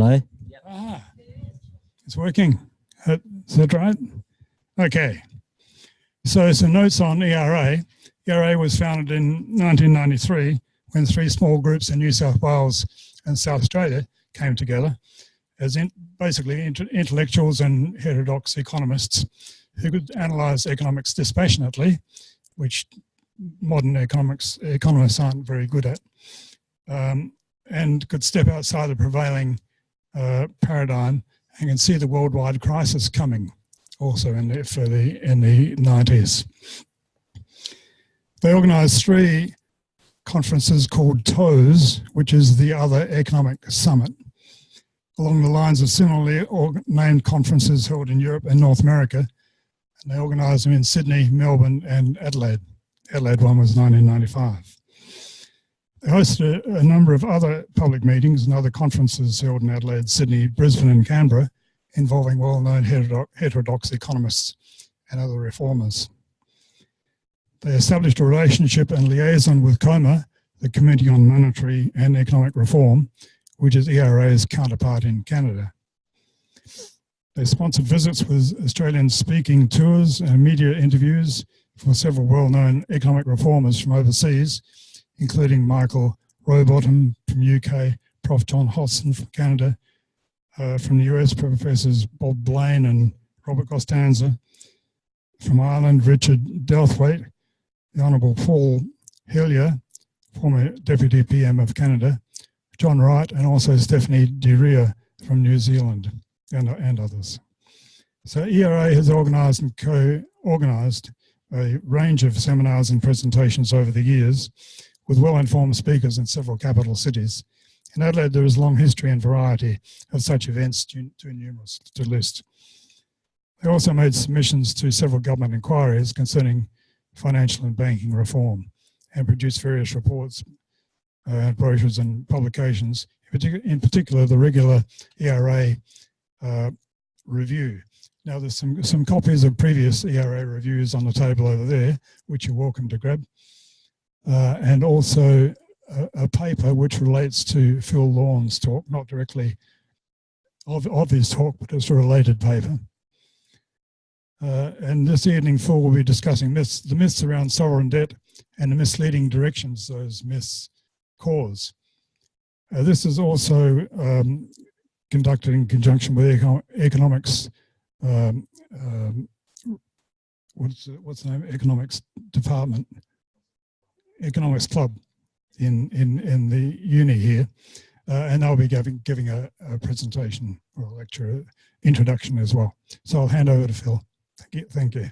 Hello? Ah, it's working. Is that right? Okay. So some notes on ERA. ERA was founded in 1993 when three small groups in New South Wales and South Australia came together as basically intellectuals and heterodox economists who could analyse economics dispassionately, which modern economists aren't very good at, and could step outside the prevailing paradigm and can see the worldwide crisis coming also in the 90s. They organised three conferences called TOES, which is the Other Economic Summit, along the lines of similarly named conferences held in Europe and North America. And they organised them in Sydney, Melbourne and Adelaide. Adelaide one was 1995. They hosted a number of other public meetings and other conferences held in Adelaide, Sydney, Brisbane and Canberra, involving well-known heterodox economists and other reformers. They established a relationship and liaison with COMA, the Committee on Monetary and Economic Reform, which is ERA's counterpart in Canada. They sponsored visits with Australian speaking tours and media interviews for several well-known economic reformers from overseas, including Michael Rowbottom from UK, Prof John Hodson from Canada, from the US, Professors Bob Blaine and Robert Costanza, from Ireland, Richard Delthwaite, the Honourable Paul Hillier, former Deputy PM of Canada, John Wright, and also Stephanie DeRia from New Zealand, and others. So ERA has organised and co-organised a range of seminars and presentations over the years with well-informed speakers in several capital cities. In Adelaide, there is a long history and variety of such events, too numerous to list. They also made submissions to several government inquiries concerning financial and banking reform and produced various reports, brochures and publications, in particular the regular ERA review. Now there's some copies of previous ERA reviews on the table over there, which you're welcome to grab. And also a paper which relates to Phil Lorne's talk, not directly of his talk, but it's a related paper. And this evening, Phil will be discussing the myths around sovereign debt and the misleading directions those myths cause. This is also conducted in conjunction with economics. What's the name? Economics department, economics club in the uni here, and they'll be giving a presentation or a lecture introduction as well. So I'll hand over to Phil. Thank you.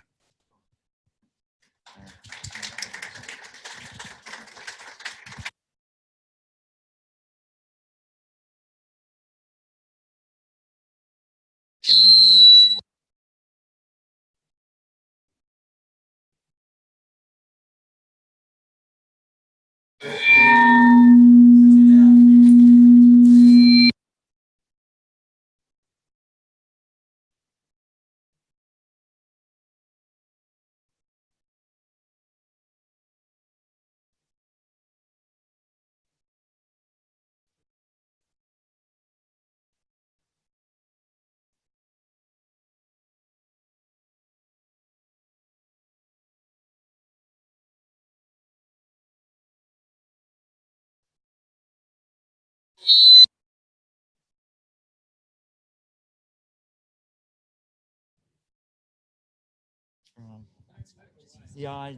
Yeah, I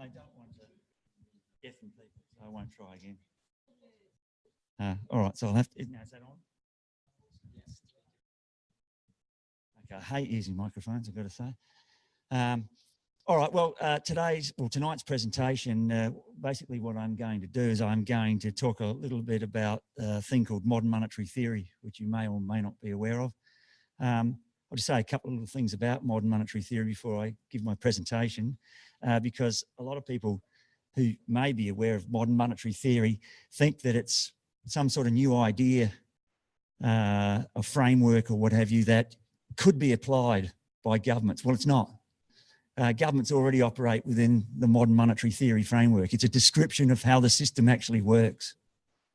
don't want to deafen people, so I won't try again. All right, so I'll have to, now is that on? Okay, I hate using microphones, I've got to say. All right, well, tonight's presentation, basically what I'm going to do is I'm going to talk a little bit about a thing called modern monetary theory, which you may or may not be aware of. I'll just say a couple of little things about modern monetary theory before I give my presentation, because a lot of people who may be aware of modern monetary theory think that it's some sort of new idea, a framework or what have you that could be applied by governments. Well, it's not. Governments already operate within the modern monetary theory framework. It's a description of how the system actually works.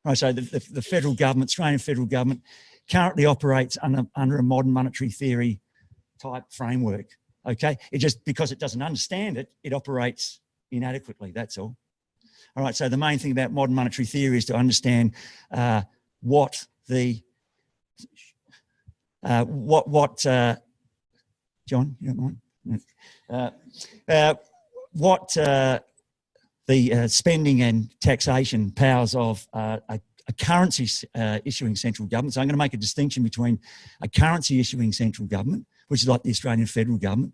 Right, so the federal government, Australian federal government, currently operates under a modern monetary theory type framework. Okay, it just, because it doesn't understand it, it operates inadequately. That's all. All right, so the main thing about modern monetary theory is to understand what the John, you don't mind? What the spending and taxation powers of a currency issuing central government. So I'm going to make a distinction between a currency issuing central government, which is like the Australian federal government,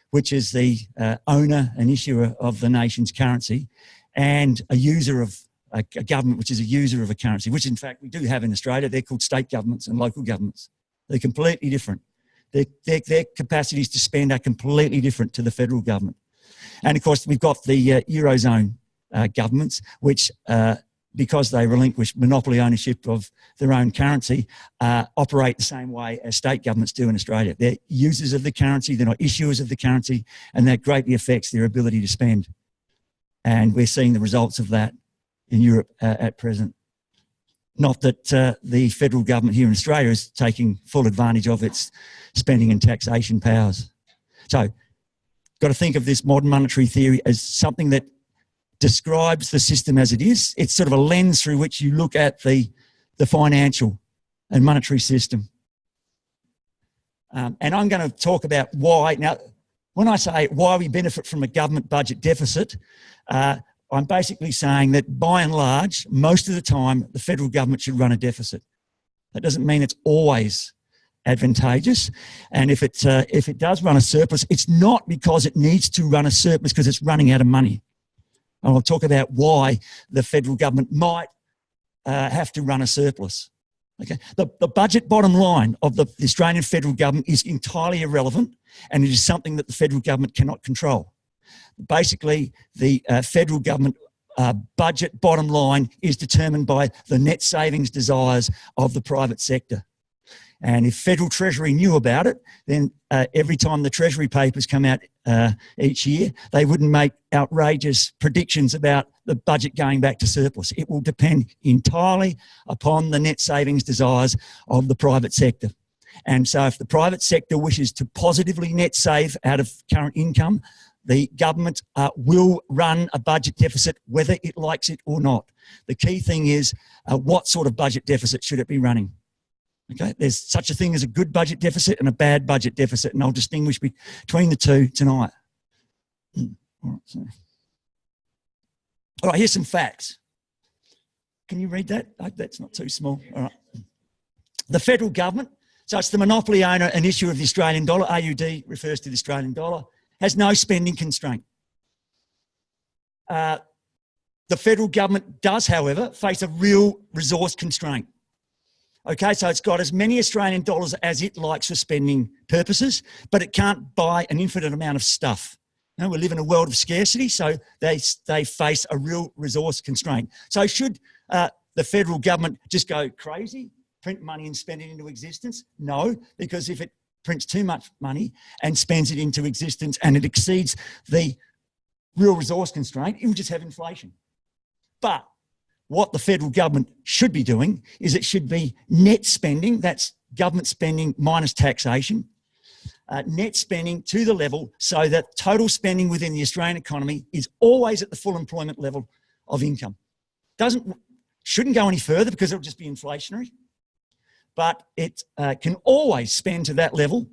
which is the owner and issuer of the nation's currency, and a user of a government, which is a user of a currency, which in fact we do have in Australia. They're called state governments and local governments. They're completely different. Their capacities to spend are completely different to the federal government. And of course, we've got the Eurozone governments, which, because they relinquish monopoly ownership of their own currency, operate the same way as state governments do in Australia. They're users of the currency, they're not issuers of the currency, and that greatly affects their ability to spend. And we're seeing the results of that in Europe at present. Not that the federal government here in Australia is taking full advantage of its spending and taxation powers. So, got to think of this modern monetary theory as something that describes the system as it is. It's sort of a lens through which you look at the financial and monetary system. And I'm going to talk about why. Now, when I say why we benefit from a government budget deficit, I'm basically saying that by and large, most of the time, the federal government should run a deficit. That doesn't mean it's always advantageous. And if it does run a surplus, it's not because it needs to run a surplus because it's running out of money. And I'll talk about why the federal government might have to run a surplus. Okay, the budget bottom line of the Australian federal government is entirely irrelevant, and it is something that the federal government cannot control. Basically, the federal government budget bottom line is determined by the net savings desires of the private sector. And if Federal Treasury knew about it, then every time the Treasury papers come out each year, they wouldn't make outrageous predictions about the budget going back to surplus. It will depend entirely upon the net savings desires of the private sector. And so if the private sector wishes to positively net save out of current income, the government will run a budget deficit whether it likes it or not. The key thing is what sort of budget deficit should it be running? Okay, there's such a thing as a good budget deficit and a bad budget deficit, and I'll distinguish between the two tonight. All right, here's some facts. Can you read that? I hope that's not too small. All right. The federal government, so it's the monopoly owner and issuer of the Australian dollar, AUD refers to the Australian dollar, has no spending constraint. The federal government does, however, face a real resource constraint. Okay, so it's got as many Australian dollars as it likes for spending purposes, but it can't buy an infinite amount of stuff. You know, we live in a world of scarcity, so they face a real resource constraint. So should the federal government just go crazy, print money and spend it into existence? No, because if it prints too much money and spends it into existence and it exceeds the real resource constraint, it will just have inflation. But what the federal government should be doing is it should be net spending, that's government spending minus taxation, net spending to the level so that total spending within the Australian economy is always at the full employment level of income. Shouldn't go any further because it'll just be inflationary, but it can always spend to that level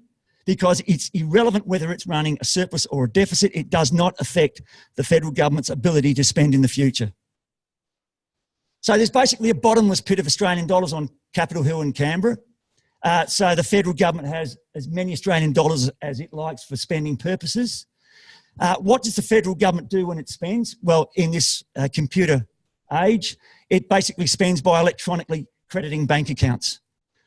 because it's irrelevant whether it's running a surplus or a deficit. It does not affect the federal government's ability to spend in the future. So there's basically a bottomless pit of Australian dollars on Capitol Hill in Canberra. So the federal government has as many Australian dollars as it likes for spending purposes. What does the federal government do when it spends? Well, in this computer age, it basically spends by electronically crediting bank accounts.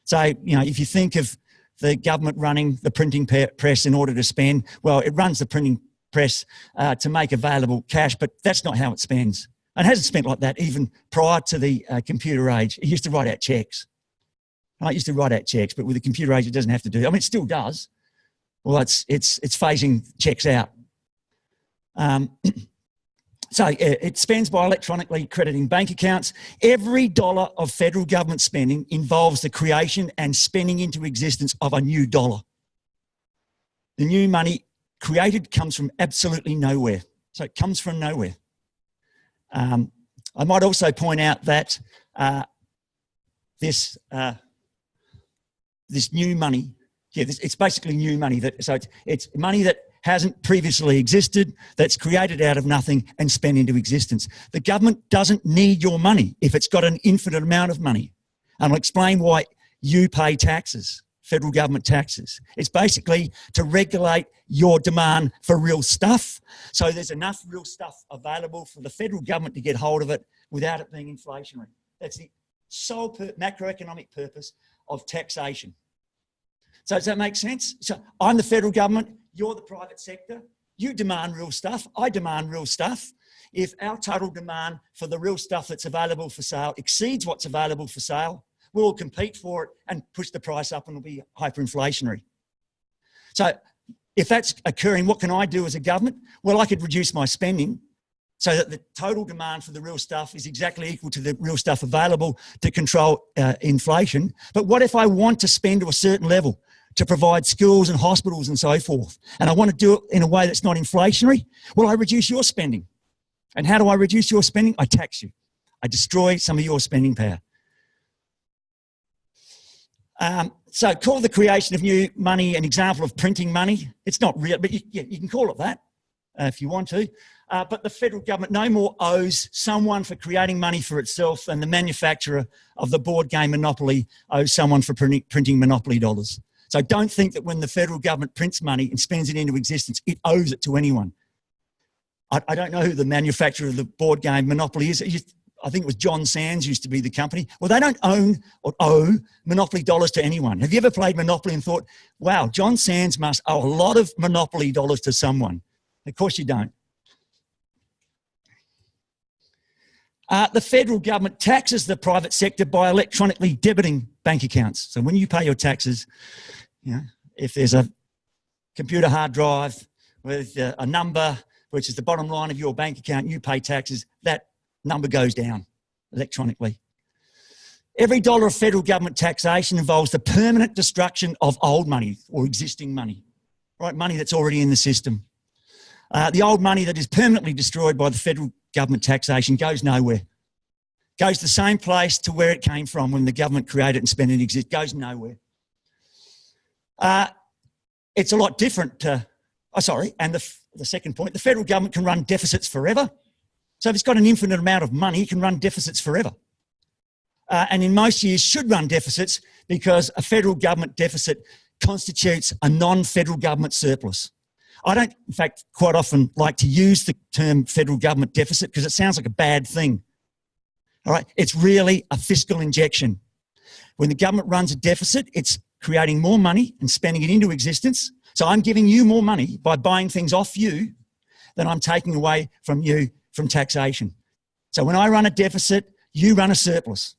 So, you know, if you think of the government running the printing press in order to spend, well, it runs the printing press to make available cash, but that's not how it spends. And it hasn't spent like that even prior to the computer age. It used to write out checks. It used to write out checks, but with the computer age, it doesn't have to do. I mean, it still does. Well, it's phasing checks out. It spends by electronically crediting bank accounts. Every dollar of federal government spending involves the creation and spending into existence of a new dollar. The new money created comes from absolutely nowhere. So it comes from nowhere. I might also point out that this new money, it's basically new money. It's money that hasn't previously existed, that's created out of nothing and spent into existence. The government doesn't need your money if it's got an infinite amount of money. And I'll explain why you pay taxes, federal government taxes. It's basically to regulate your demand for real stuff. So there's enough real stuff available for the federal government to get hold of it without it being inflationary. That's the sole macroeconomic purpose of taxation. So does that make sense? So I'm the federal government, you're the private sector, you demand real stuff, I demand real stuff. If our total demand for the real stuff that's available for sale exceeds what's available for sale, we'll compete for it and push the price up and it'll be hyperinflationary. So if that's occurring, what can I do as a government? Well, I could reduce my spending so that the total demand for the real stuff is exactly equal to the real stuff available to control inflation. But what if I want to spend to a certain level to provide schools and hospitals and so forth, and I want to do it in a way that's not inflationary? Well, I reduce your spending. And how do I reduce your spending? I tax you. I destroy some of your spending power. So call the creation of new money an example of printing money. It's not real, but you can call it that if you want to. But the federal government no more owes someone for creating money for itself than the manufacturer of the board game Monopoly owes someone for printing Monopoly dollars. So don't think that when the federal government prints money and spends it into existence, it owes it to anyone. I don't know who the manufacturer of the board game Monopoly is. I think it was John Sands used to be the company. Well, they don't own or owe Monopoly dollars to anyone. Have you ever played Monopoly and thought, wow, John Sands must owe a lot of Monopoly dollars to someone? Of course you don't. The federal government taxes the private sector by electronically debiting bank accounts. So when you pay your taxes, if there's a computer hard drive with a number, which is the bottom line of your bank account, you pay taxes, that number goes down electronically. Every dollar of federal government taxation involves the permanent destruction of old money or existing money, right? Money that's already in the system. The old money that is permanently destroyed by the federal government taxation goes nowhere. Goes the same place to where it came from when the government created it and spent it exist. Goes nowhere. It's a lot different to, and the second point, the federal government can run deficits forever. So if it's got an infinite amount of money, it can run deficits forever. And in most years should run deficits because a federal government deficit constitutes a non-federal government surplus. I don't, in fact, quite often like to use the term federal government deficit because it sounds like a bad thing. All right, it's really a fiscal injection. When the government runs a deficit, it's creating more money and spending it into existence. So I'm giving you more money by buying things off you than I'm taking away from you from taxation. So when I run a deficit, you run a surplus.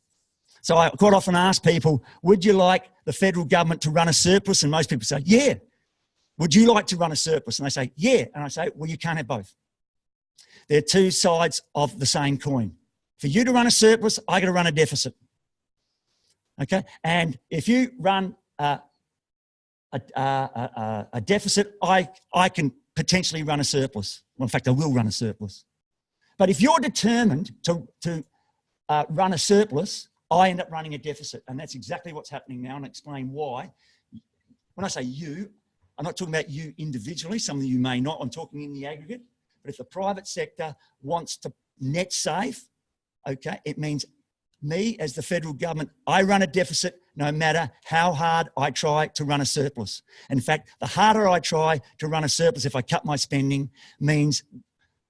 So I quite often ask people, would you like the federal government to run a surplus? And most people say, yeah. Would you like to run a surplus? And they say, yeah. And I say, well, you can't have both. They're two sides of the same coin. For you to run a surplus, I got to run a deficit. Okay? And if you run a deficit, I can potentially run a surplus. Well, in fact, I will run a surplus. But if you're determined to run a surplus, I end up running a deficit. And that's exactly what's happening now, and I'll explain why. When I say you, I'm not talking about you individually. Some of you may not. I'm talking in the aggregate. But if the private sector wants to net save, okay, it means me as the federal government, I run a deficit no matter how hard I try to run a surplus. And in fact, the harder I try to run a surplus, if I cut my spending, means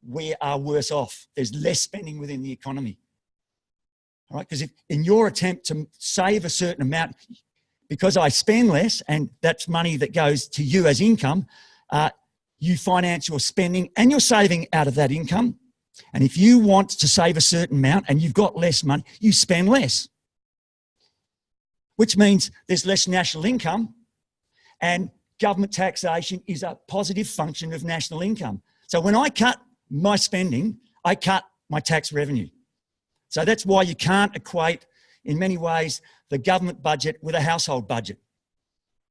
we are worse off. There's less spending within the economy. All right, because if in your attempt to save a certain amount, because I spend less, and that's money that goes to you as income, you finance your spending and you're saving out of that income. And if you want to save a certain amount and you've got less money, you spend less, which means there's less national income, and government taxation is a positive function of national income. So when I cut my spending, I cut my tax revenue. So that's why you can't equate, in many ways, the government budget with a household budget.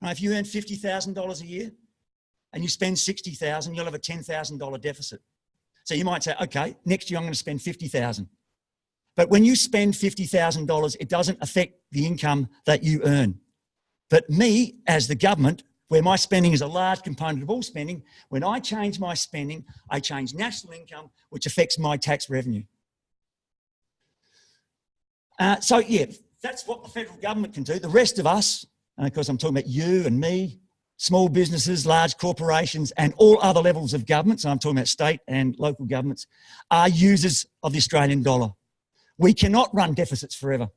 Now, if you earn $50,000 a year and you spend $60,000, you'll have a $10,000 deficit. So you might say, okay, next year I'm going to spend $50,000. But when you spend $50,000, it doesn't affect the income that you earn. But me, as the government, where my spending is a large component of all spending, when I change my spending, I change national income, which affects my tax revenue. So yeah, that's what the federal government can do. The rest of us, and of course I'm talking about you and me, small businesses, large corporations, and all other levels of government, so I'm talking about state and local governments, are users of the Australian dollar. We cannot run deficits forever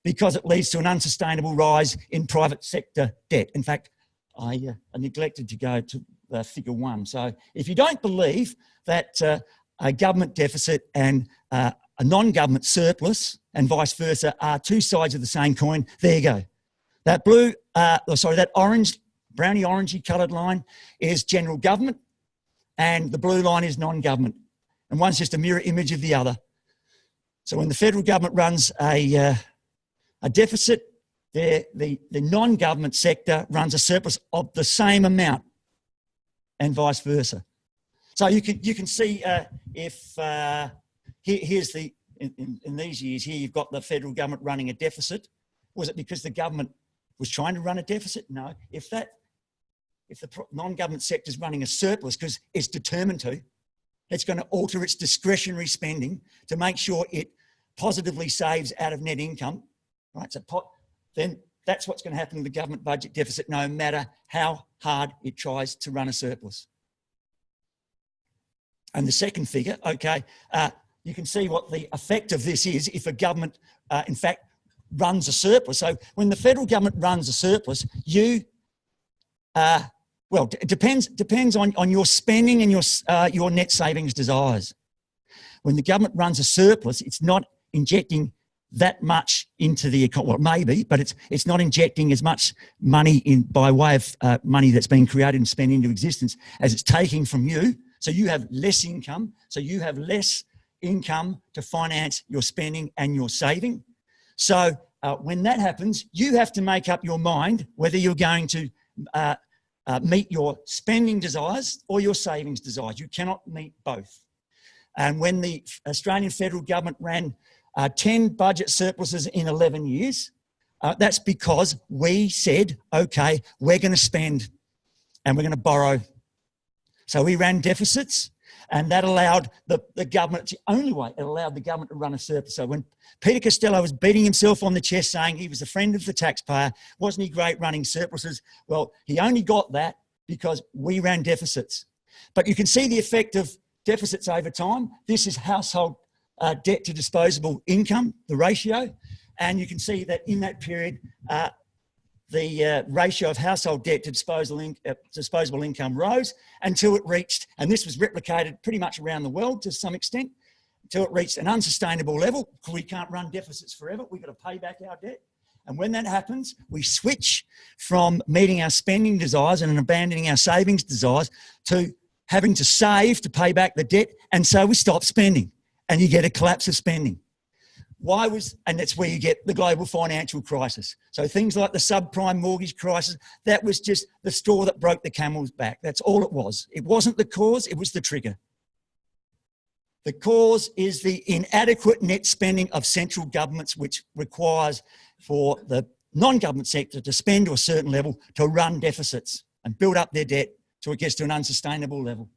because it leads to an unsustainable rise in private sector debt. In fact, I neglected to go to figure 1. So if you don't believe that a government deficit and a non-government surplus and vice versa are two sides of the same coin, there you go. That blue, that orange, browny orangey coloured line is general government and the blue line is non-government. And one's just a mirror image of the other. So when the federal government runs a deficit, the non-government sector runs a surplus of the same amount and vice versa. So you can see here's in these years here, you've got the federal government running a deficit. Was it because the government was trying to run a deficit? No. If the non-government sector is running a surplus because it's determined to, it's going to alter its discretionary spending to make sure it positively saves out of net income, right? So then that's what's going to happen to the government budget deficit, no matter how hard it tries to run a surplus. And the second figure, okay, you can see what the effect of this is if a government, in fact, runs a surplus. So when the federal government runs a surplus, well, it depends on your spending and your net savings desires. When the government runs a surplus, it's not injecting that much into the economy. Well, maybe, but it's not injecting as much money in by way of money that's being created and spent into existence as it's taking from you. So you have less income. So you have less income to finance your spending and your saving. So when that happens, you have to make up your mind whether you're going to meet your spending desires or your savings desires. You cannot meet both. And when the Australian federal government ran 10 budget surpluses in 11 years, that's because we said, okay, we're going to spend and we're going to borrow. So we ran deficits, and that allowed the government, it's the only way it allowed the government to run a surplus. So when Peter Costello was beating himself on the chest saying he was a friend of the taxpayer, wasn't he great running surpluses? Well, he only got that because we ran deficits. But you can see the effect of deficits over time. This is household debt to disposable income, the ratio. And you can see that in that period, the ratio of household debt to disposable income rose until it reached, and this was replicated pretty much around the world to some extent, until it reached an unsustainable level. We can't run deficits forever. We've got to pay back our debt. And when that happens, we switch from meeting our spending desires and abandoning our savings desires to having to save to pay back the debt. And so we stop spending and you get a collapse of spending. And that's where you get the global financial crisis. So things like the subprime mortgage crisis, that was just the straw that broke the camel's back. That's all it was. It wasn't the cause, it was the trigger. The cause is the inadequate net spending of central governments, which requires for the non-government sector to spend to a certain level to run deficits and build up their debt till it gets to an unsustainable level.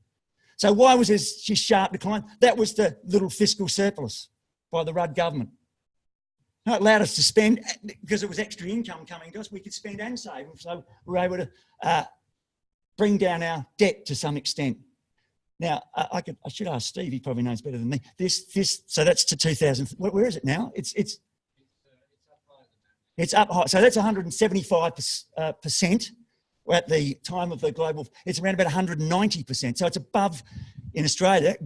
So why was this sharp decline? That was the little fiscal surplus by the Rudd government. It allowed us to spend because it was extra income coming to us. We could spend and save, so we were able to bring down our debt to some extent. Now, I should ask Steve. He probably knows better than me. So that's to 2000. Where is it now? It's up high. So that's 175% at the time of the global. It's around about 190%. So it's above in Australia.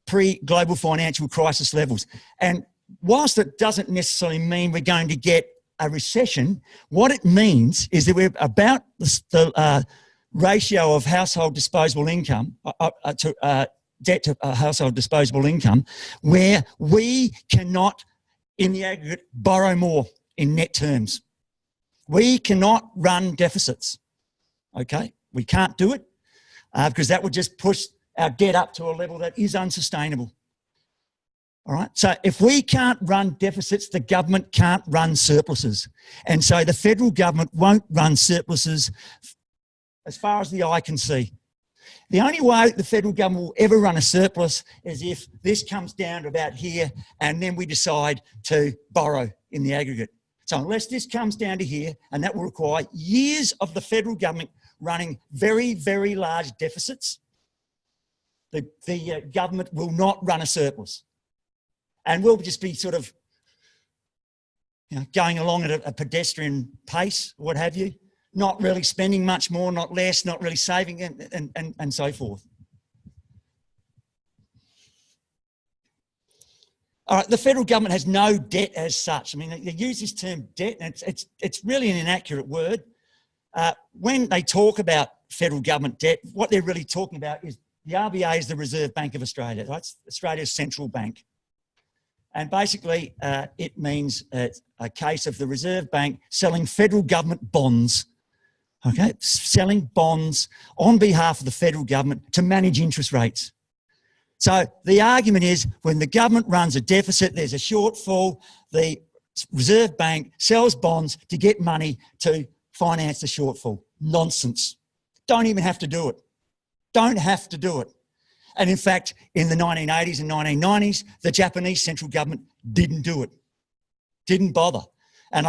Pre-global financial crisis levels. And whilst it doesn't necessarily mean we're going to get a recession, what it means is that we're about the ratio of household disposable income debt to household disposable income, where we cannot, in the aggregate, borrow more in net terms. We cannot run deficits, okay? We can't do it because that would just push our debt up to a level that is unsustainable. All right, so if we can't run deficits, the government can't run surpluses. And so the federal government won't run surpluses as far as the eye can see. The only way the federal government will ever run a surplus is if this comes down to about here and then we decide to borrow in the aggregate. So unless this comes down to here, and that will require years of the federal government running very, very large deficits, the government will not run a surplus. And we'll just be sort of going along at a pedestrian pace, what have you, not really spending much more, not less, not really saving, and so forth. All right, the federal government has no debt as such. I mean, they use this term debt, and it's really an inaccurate word. When they talk about federal government debt, what they're really talking about is the RBA is the Reserve Bank of Australia. Right? It's Australia's central bank. And basically, it means a case of the Reserve Bank selling federal government bonds, okay? Selling bonds on behalf of the federal government to manage interest rates. So the argument is when the government runs a deficit, there's a shortfall, the Reserve Bank sells bonds to get money to finance the shortfall. Nonsense. Don't even have to do it. Don't have to do it. And in fact, in the 1980s and 1990s, the Japanese central government didn't do it, didn't bother. And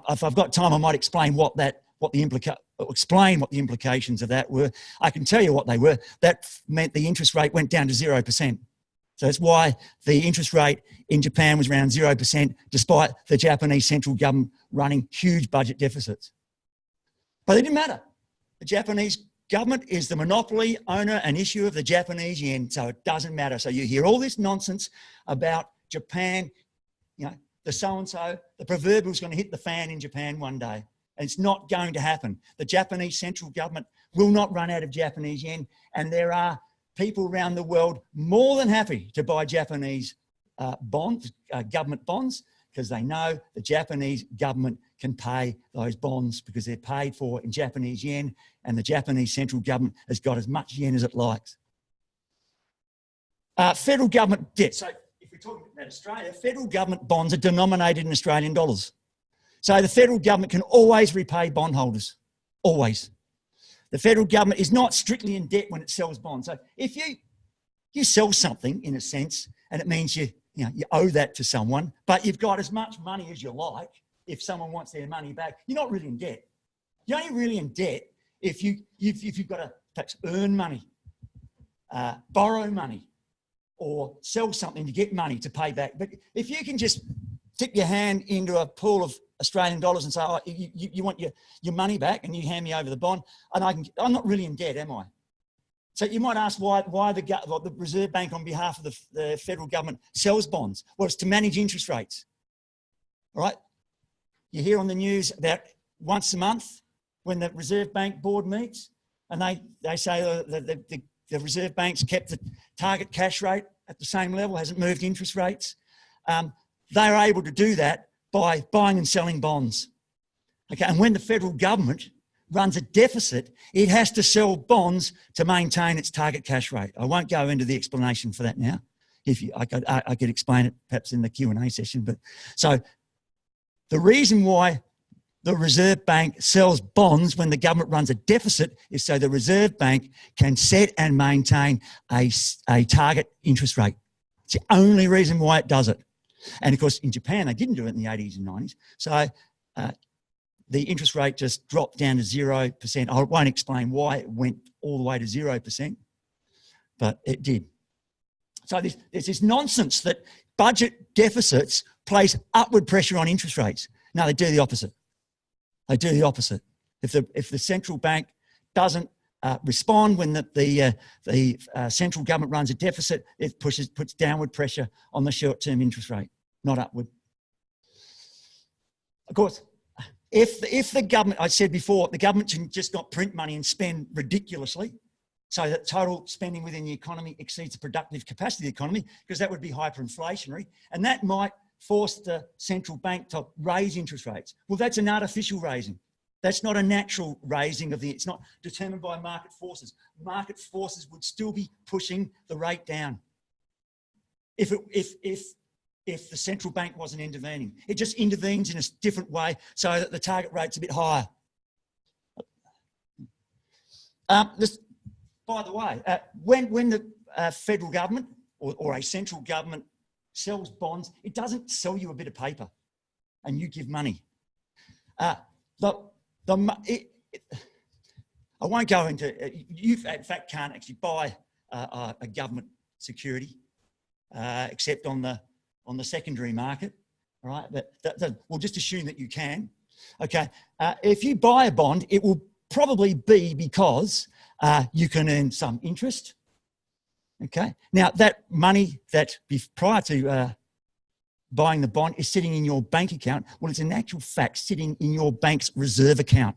if I've got time, I might explain what the implications of that were. I can tell you what they were. That meant the interest rate went down to 0%. So that's why the interest rate in Japan was around 0%, despite the Japanese central government running huge budget deficits. But it didn't matter. The Japanese government is the monopoly owner and issuer of the Japanese yen, so it doesn't matter. So you hear all this nonsense about Japan, the so-and-so, the proverbial is going to hit the fan in Japan one day. And it's not going to happen. The Japanese central government will not run out of Japanese yen, and there are people around the world more than happy to buy Japanese bonds, government bonds, because they know the Japanese government can pay those bonds because they're paid for in Japanese yen, and the Japanese central government has got as much yen as it likes. Federal government debt. So if we're talking about Australia, federal government bonds are denominated in Australian dollars. So the federal government can always repay bondholders, always. The federal government is not strictly in debt when it sells bonds. So if you sell something, in a sense, and it means you owe that to someone, but you've got as much money as you like. If someone wants their money back, you're not really in debt. You're only really in debt if you've got to perhaps earn money, borrow money, or sell something to get money to pay back. But if you can just tip your hand into a pool of Australian dollars and say, oh, you want your money back, and you hand me over the bond, and I'm not really in debt, am I? So you might ask why the Reserve Bank on behalf of the federal government sells bonds. Well, it's to manage interest rates, all right? You hear on the news about once a month when the Reserve Bank board meets, and they say the Reserve Bank's kept the target cash rate at the same level, hasn't moved interest rates. They're able to do that by buying and selling bonds. Okay, and when the federal government runs a deficit, it has to sell bonds to maintain its target cash rate. I won't go into the explanation for that now. I could explain it perhaps in the Q&A session. But so the reason why the Reserve Bank sells bonds when the government runs a deficit is so the Reserve Bank can set and maintain a target interest rate. It's the only reason why it does it. And of course, in Japan, they didn't do it in the 80s and 90s. So the interest rate just dropped down to 0%. I won't explain why it went all the way to 0%, but it did. So there's this nonsense that budget deficits place upward pressure on interest rates. No, they do the opposite. They do the opposite. If the central bank doesn't respond when the central government runs a deficit, it puts downward pressure on the short-term interest rate, not upward. Of course, if the government, I said before, the government can just not print money and spend ridiculously, so that total spending within the economy exceeds the productive capacity of the economy, because that would be hyperinflationary, and that might force the central bank to raise interest rates. Well, that's an artificial raising. That's not a natural raising of it's not determined by market forces. Market forces would still be pushing the rate down if the central bank wasn't intervening. It just intervenes in a different way so that the target rate's a bit higher. By the way, when the federal government or a central government sells bonds, it doesn't sell you a bit of paper and you give money. I won't go into, you in fact can't actually buy a government security except on the secondary market, all right? But we'll just assume that you can. Okay, if you buy a bond, it will probably be because you can earn some interest. Okay, now that money that prior to buying the bond is sitting in your bank account, well, it's in actual fact sitting in your bank's reserve account.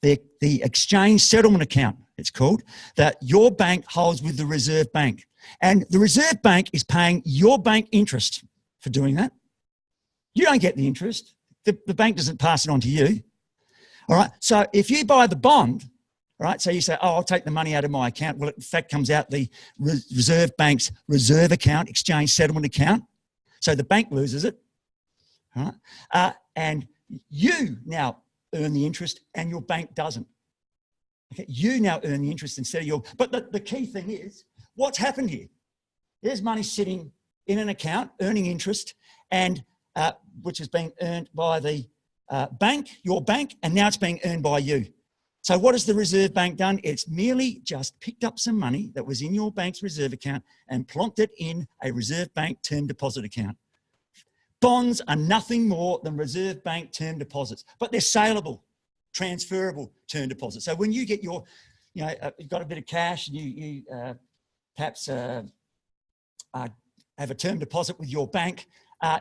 The exchange settlement account, it's called, that your bank holds with the Reserve Bank. And the Reserve Bank is paying your bank interest for doing that. You don't get the interest. The bank doesn't pass it on to you. All right, so if you buy the bond, all right, so you say, oh, I'll take the money out of my account. Well, it in fact comes out the Reserve Bank's reserve account, exchange settlement account. So the bank loses it. All right? And you now earn the interest and your bank doesn't. Okay, you now earn the interest instead of your, but the key thing is, what's happened here? There's money sitting in an account earning interest, and which is being earned by the bank, your bank, and now it's being earned by you. So what has the Reserve Bank done? It's merely just picked up some money that was in your bank's reserve account and plonked it in a Reserve Bank term deposit account. Bonds are nothing more than Reserve Bank term deposits, but they're saleable, transferable term deposits. So when you get your, you've got a bit of cash and you perhaps have a term deposit with your bank,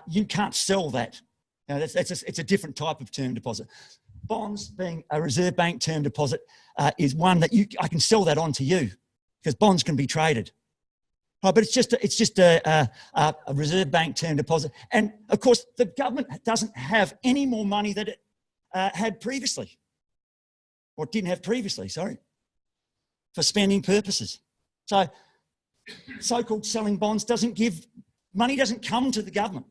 you can't sell that. It's a different type of term deposit. Bonds, being a Reserve Bank term deposit, is one that I can sell that on to you, because bonds can be traded. Right, but it's just a Reserve Bank term deposit, and of course the government doesn't have any more money than it had previously, or didn't have previously. Sorry, for spending purposes. So-called selling bonds doesn't give money, doesn't come to the government.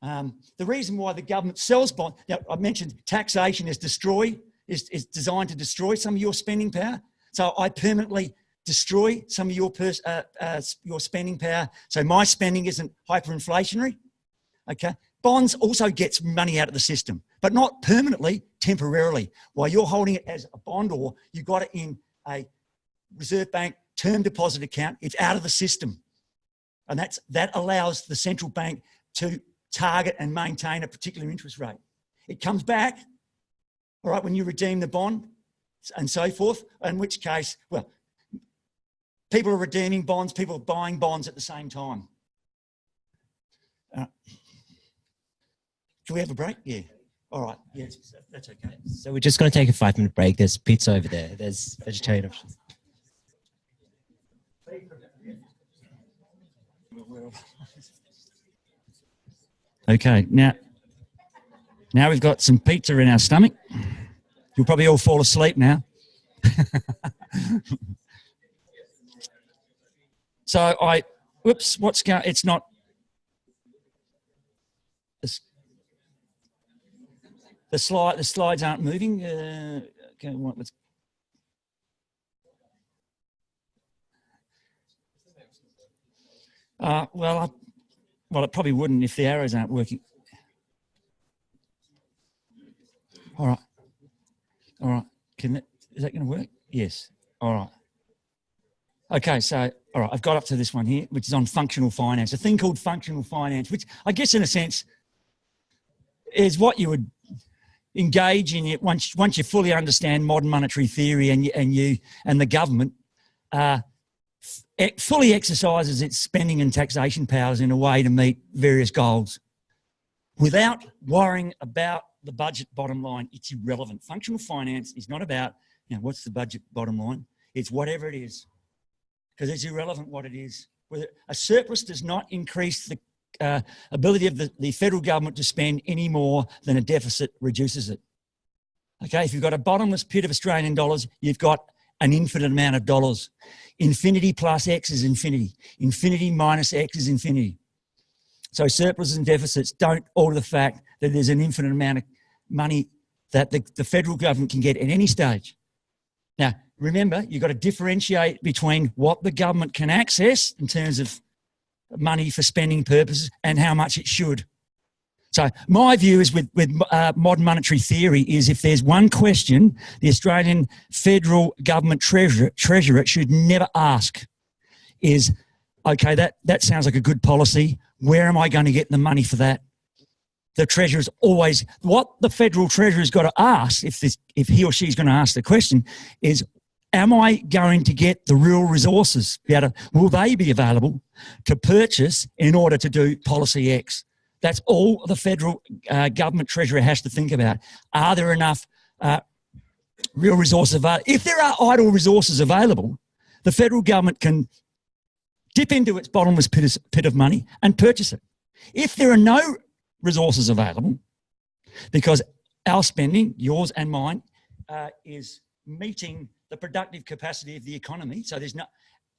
The reason why the government sells bonds, now I mentioned taxation is designed to destroy some of your spending power. So I permanently destroy some of your spending power. So my spending isn't hyperinflationary. Okay. Bonds also gets money out of the system, but not permanently, temporarily. While you're holding it as a bond, or you got it in a Reserve Bank term deposit account, it's out of the system. And that allows the central bank to target and maintain a particular interest rate. It comes back, all right, when you redeem the bond and so forth, in which case, well, people are redeeming bonds, people are buying bonds at the same time. Can we have a break? Yeah. All right. Yeah, that's okay. So we're just going to take a 5-minute break. There's pizza over there. There's vegetarian options. Okay, now we've got some pizza in our stomach. You'll probably all fall asleep now. So it's not. The slides aren't moving. Okay, let's. Well, it probably wouldn't if the arrows aren't working. All right. Is that going to work? Yes. All right. Okay, so, all right, I've got up to this one here, which is on functional finance, a thing called functional finance, which I guess in a sense is what you would engage in it once you fully understand modern monetary theory and the government fully exercises its spending and taxation powers in a way to meet various goals without worrying about the budget bottom line. It's irrelevant. Functional finance is not about, what's the budget bottom line? It's whatever it is, because it's irrelevant what it is. Whether a surplus does not increase the ability of the federal government to spend any more than a deficit reduces it. Okay, if you've got a bottomless pit of Australian dollars, you've got an infinite amount of dollars. Infinity plus X is infinity. Infinity minus X is infinity. So surpluses and deficits don't alter the fact that there's an infinite amount of money that the federal government can get at any stage. Now, remember, you've got to differentiate between what the government can access in terms of money for spending purposes and how much it should. So my view is with modern monetary theory is if there's one question the Australian federal government treasurer should never ask is, okay, that sounds like a good policy. Where am I going to get the money for that? The treasurer's always, what the federal treasurer's got to ask, if he or she's going to ask the question, is, am I going to get the real resources? Will they be available to purchase in order to do policy X? That's all the federal government treasurer has to think about. Are there enough real resources available? If there are idle resources available, the federal government can dip into its bottomless pit of money and purchase it. If there are no resources available, because our spending, yours and mine, is meeting the productive capacity of the economy. So there's no,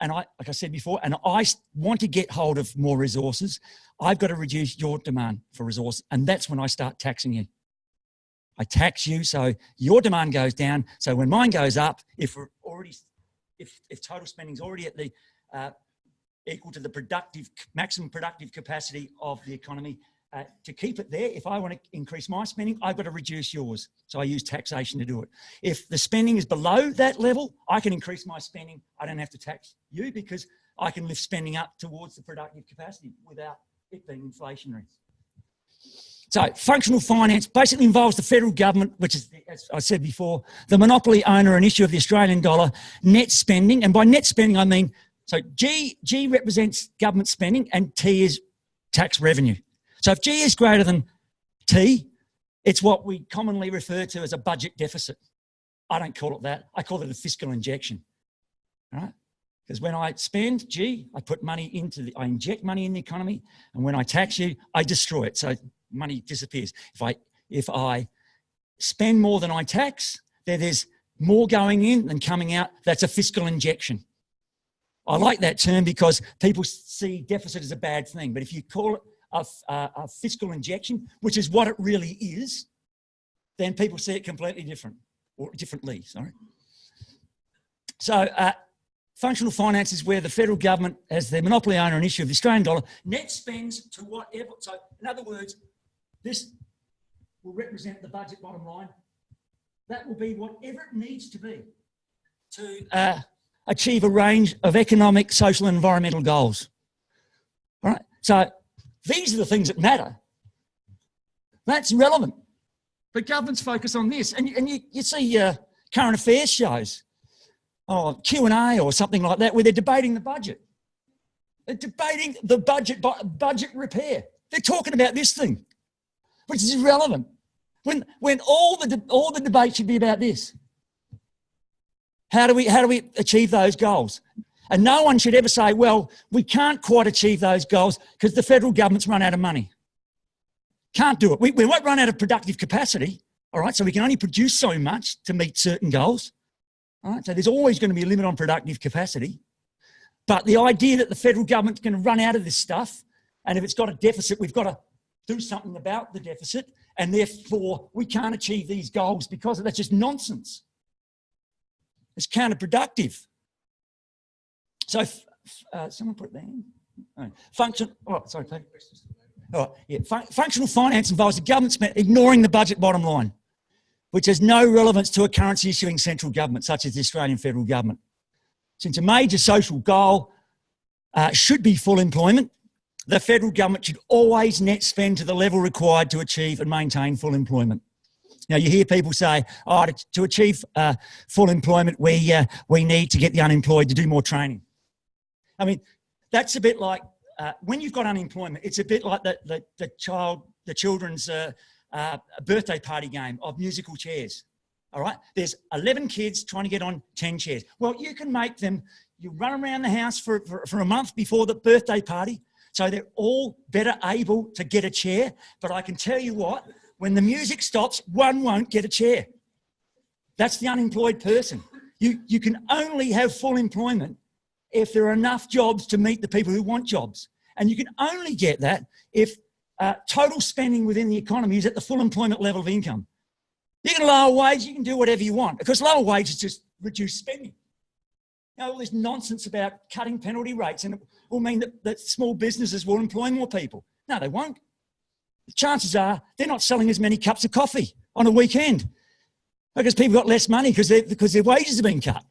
and like I said before, and I want to get hold of more resources, I've got to reduce your demand for resources. And that's when I start taxing you. I tax you so your demand goes down. So when mine goes up, if total spending is already at the equal to the maximum productive capacity of the economy, to keep it there, if I want to increase my spending, I've got to reduce yours. So I use taxation to do it. If the spending is below that level, I can increase my spending. I don't have to tax you because I can lift spending up towards the productive capacity without it being inflationary. So functional finance basically involves the federal government, which is, as I said before, the monopoly owner and issue of the Australian dollar, net spending. And by net spending, I mean, so G represents government spending and T is tax revenue. So if G is greater than T, it's what we commonly refer to as a budget deficit. I don't call it that. I call it a fiscal injection, right? Because when I spend G, I put money I inject money in the economy, and when I tax you, I destroy it. So money disappears. If I spend more than I tax, then there's more going in than coming out. That's a fiscal injection. I like that term because people see deficit as a bad thing, but if you call it a fiscal injection, which is what it really is, then people see it completely differently, sorry. So functional finance is where the federal government, as the monopoly owner and issue of the Australian dollar, net spends to whatever. So in other words, this will represent the budget bottom line. That will be whatever it needs to be to achieve a range of economic, social and environmental goals. All right, so these are the things that matter. That's relevant. But governments focus on this. And you see current affairs shows, Q&A or something like that, where they're debating the budget. They're debating the budget repair. They're talking about this thing, which is irrelevant. When all the debate should be about this. How do we achieve those goals? And no one should ever say, well, we can't quite achieve those goals because the federal government's run out of money. Can't do it. We won't run out of productive capacity, all right? So we can only produce so much to meet certain goals, all right? So there's always going to be a limit on productive capacity. But the idea that the federal government's going to run out of this stuff, and if it's got a deficit, we've got to do something about the deficit, and therefore we can't achieve these goals because of that's just nonsense. It's counterproductive. So, someone put that in. Functional finance involves the government ignoring the budget bottom line, which has no relevance to a currency issuing central government, such as the Australian federal government. Since a major social goal should be full employment, the federal government should always net spend to the level required to achieve and maintain full employment. Now, you hear people say, to achieve full employment, we need to get the unemployed to do more training. I mean, that's a bit like when you've got unemployment, it's a bit like the children's birthday party game of musical chairs. all right? There's 11 kids trying to get on 10 chairs. Well, you can make them, you run around the house for a month before the birthday party, so they're all better able to get a chair. But I can tell you what, when the music stops, one won't get a chair. That's the unemployed person. You can only have full employment if there are enough jobs to meet the people who want jobs. And you can only get that if total spending within the economy is at the full employment level of income. You can lower wage, you can do whatever you want, because lower wages just reduce spending. You know, all this nonsense about cutting penalty rates, and it will mean that small businesses will employ more people. No, they won't. The chances are they're not selling as many cups of coffee on a weekend because people got less money because their wages have been cut.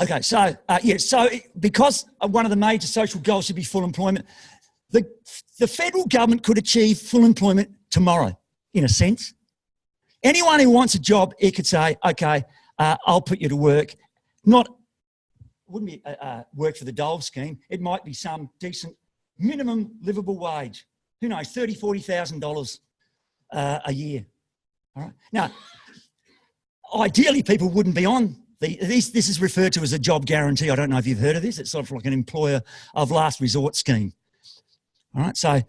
Okay, so because one of the major social goals should be full employment, the federal government could achieve full employment tomorrow, in a sense. Anyone who wants a job, it could say, okay, I'll put you to work. Wouldn't be work for the dole scheme. It might be some decent minimum livable wage. Who knows, $30,000, $40,000 a year. All right. Now, ideally, people wouldn't be on this is referred to as a job guarantee. I don't know if you've heard of this. It's sort of like an employer of last resort scheme. All right. So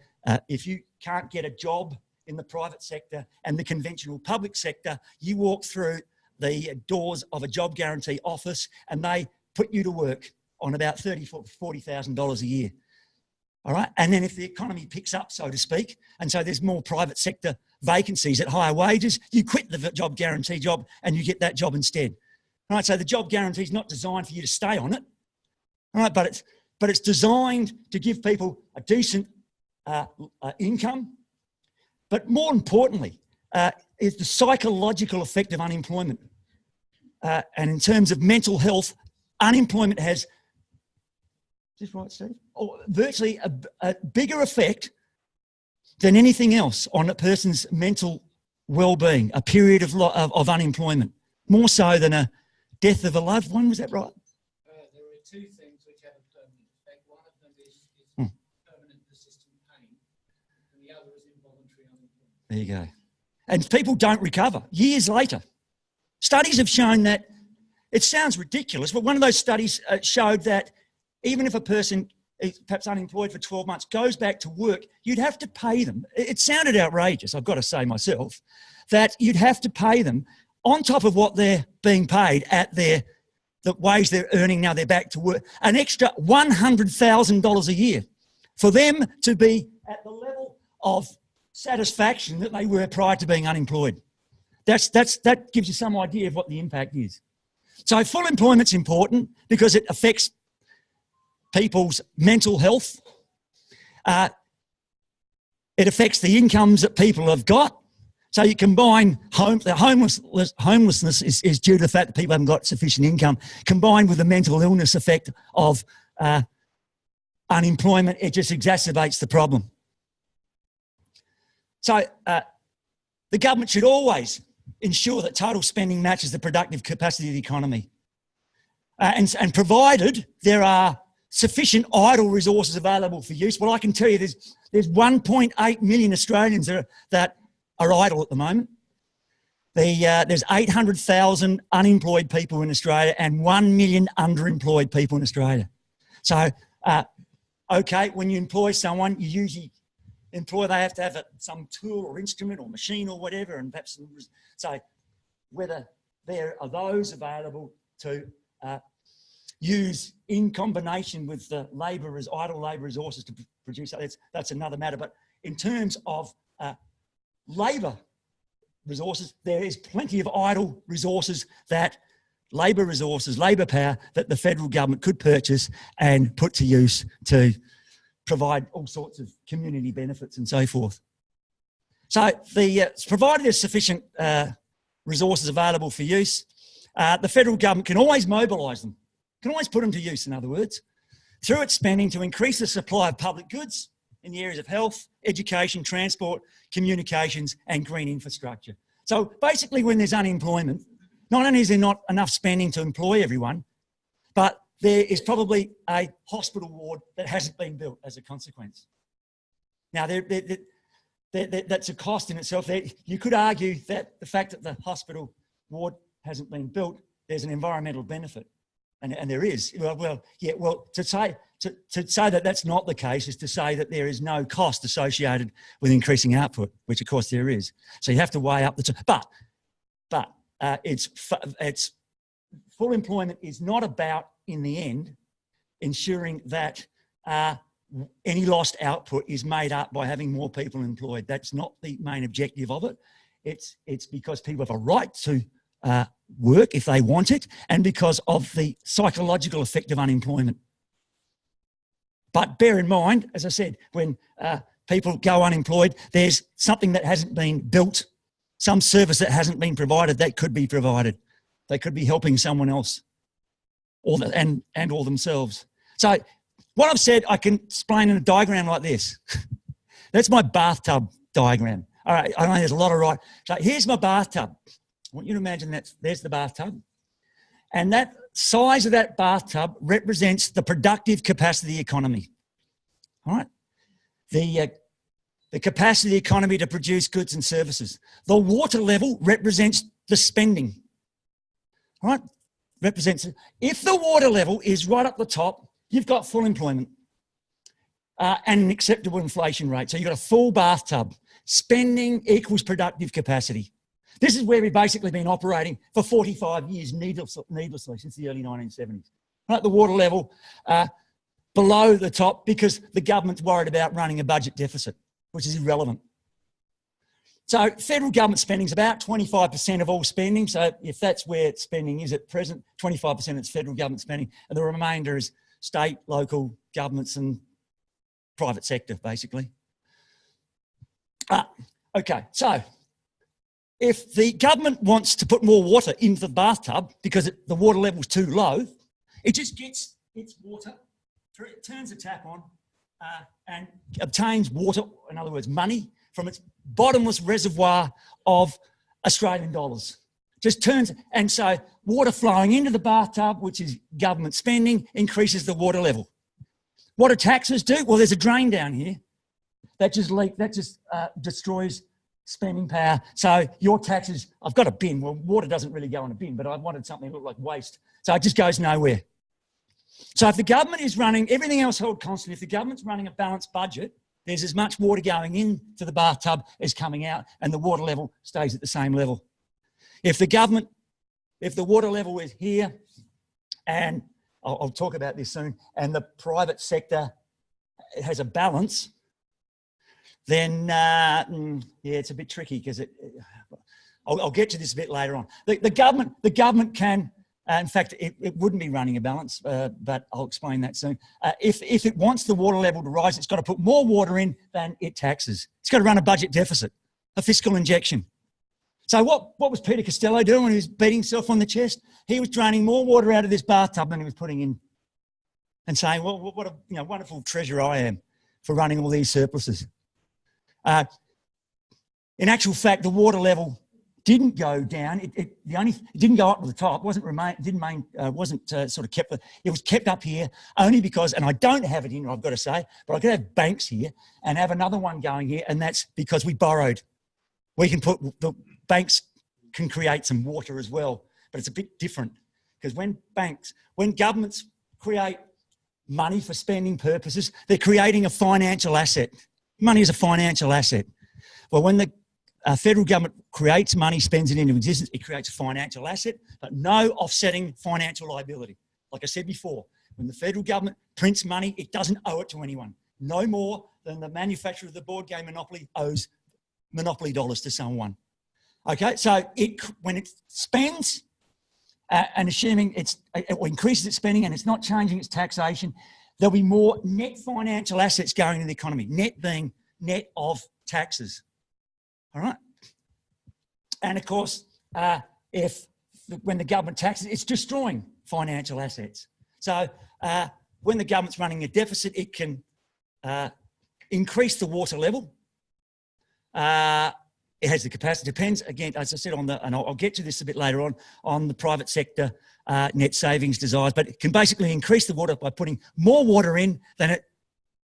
if you can't get a job in the private sector and the conventional public sector, you walk through the doors of a job guarantee office and they put you to work on about $30,000, $40,000 a year. All right. And then if the economy picks up, so to speak, and so there's more private sector vacancies at higher wages, you quit the job guarantee job and you get that job instead. All right. So the job guarantee is not designed for you to stay on it. All right. But it's designed to give people a decent income. But more importantly, is the psychological effect of unemployment. And in terms of mental health, unemployment has, is this right, Steve? Virtually a bigger effect than anything else on a person's mental well-being, a period of unemployment, more so than a death of a loved one. Was that right? There are two things which have a permanent effect. One of them is permanent persistent pain, and the other is involuntary unemployment. There you go. And people don't recover years later. Studies have shown that, it sounds ridiculous, but one of those studies showed that even if a person is perhaps unemployed for 12 months, goes back to work, you'd have to pay them. It sounded outrageous, I've got to say myself, that you'd have to pay them on top of what they're being paid at the wage they're earning now they're back to work, an extra $100,000 a year for them to be at the level of satisfaction that they were prior to being unemployed. That gives you some idea of what the impact is. So full employment's important because it affects people's mental health. It affects the incomes that people have got. So you combine homelessness is due to the fact that people haven't got sufficient income, combined with the mental illness effect of unemployment, it just exacerbates the problem. So the government should always ensure that total spending matches the productive capacity of the economy. And provided there are sufficient idle resources available for use, well, I can tell you there's 1.8 million Australians that are idle at the moment. There's 800,000 unemployed people in Australia and 1 million underemployed people in Australia. So, okay, when you employ someone, you usually they have to have some tool or instrument or machine or whatever, and perhaps so whether there are those available to use in combination with the idle labour resources to produce that's another matter. But in terms of labour resources, there is plenty of idle resources labour power that the federal government could purchase and put to use to provide all sorts of community benefits and so forth. So provided there's sufficient resources available for use, the federal government can always mobilise them, can always put them to use, in other words, through its spending to increase the supply of public goods in the areas of health, education, transport, communications and green infrastructure. So basically when there's unemployment, not only is there not enough spending to employ everyone, but there is probably a hospital ward that hasn't been built as a consequence. Now, that's a cost in itself. You could argue that the fact that the hospital ward hasn't been built, there's an environmental benefit, and there is. Well, to say that that's not the case is to say that there is no cost associated with increasing output, which of course there is. So you have to weigh up the two. But it's full employment is not about, in the end, ensuring that any lost output is made up by having more people employed. That's not the main objective of it. It's because people have a right to work if they want it, and because of the psychological effect of unemployment. But bear in mind, as I said, when people go unemployed, there's something that hasn't been built, some service that hasn't been provided that could be provided. They could be helping someone else or themselves. So what I've said, I can explain in a diagram like this. That's my bathtub diagram. All right, I know there's a lot of right. So here's my bathtub. I want you to imagine there's the bathtub. And that size of that bathtub represents the productive capacity of the economy. All right? The capacity of the economy to produce goods and services. The water level represents the spending. All right? Represents it. If the water level is right up the top, you've got full employment and an acceptable inflation rate. So you've got a full bathtub. Spending equals productive capacity. This is where we've basically been operating for 45 years needlessly since the early 1970s. Right, the water level below the top because the government's worried about running a budget deficit, which is irrelevant. So federal government spending is about 25% of all spending. So if that's where spending is at present, 25% is federal government spending, and the remainder is state, local governments and private sector, basically. Okay, so if the government wants to put more water into the bathtub because the water level's too low, it just gets its water, it turns the tap on and obtains water, in other words, money, from its bottomless reservoir of Australian dollars. Just turns, and so water flowing into the bathtub, which is government spending, increases the water level. What do taxes do? Well, there's a drain down here that just destroys spending power. So your taxes, I've got a bin. Well, water doesn't really go in a bin, but I wanted something that looked like waste. So it just goes nowhere. So if the government is running, everything else held constant, if the government's running a balanced budget, there's as much water going into the bathtub as coming out, and the water level stays at the same level. If the water level is here, and I'll talk about this soon, and the private sector has a balance, then yeah, it's a bit tricky because I'll get to this a bit later on. The government can, in fact, it wouldn't be running a balance, but I'll explain that soon. If it wants the water level to rise, it's got to put more water in than it taxes. It's got to run a budget deficit, a fiscal injection. So what was Peter Costello doing when he was beating himself on the chest? He was draining more water out of this bathtub than he was putting in, and saying, well, what a wonderful treasure I am for running all these surpluses. In actual fact, the water level didn't go down. It didn't go up to the top. It was kept up here only because, and I don't have it in, I've got to say, but I could have banks here and have another one going here, and that's because we borrowed. We can the banks can create some water as well, but it's a bit different because when governments create money for spending purposes, they're creating a financial asset. Money is a financial asset. Well, when the federal government creates money, spends it into existence, it creates a financial asset, but no offsetting financial liability. Like I said before, when the federal government prints money, it doesn't owe it to anyone. No more than the manufacturer of the board game Monopoly owes Monopoly dollars to someone. Okay, so when it spends, and assuming it increases its spending and it's not changing its taxation, there'll be more net financial assets going into the economy, net being net of taxes. All right? And of course, when the government taxes, it's destroying financial assets. So when the government's running a deficit, it can increase the water level. It has the capacity, depends, again, as I said, and I'll get to this a bit later on the private sector net savings desires, but it can basically increase the water by putting more water in than it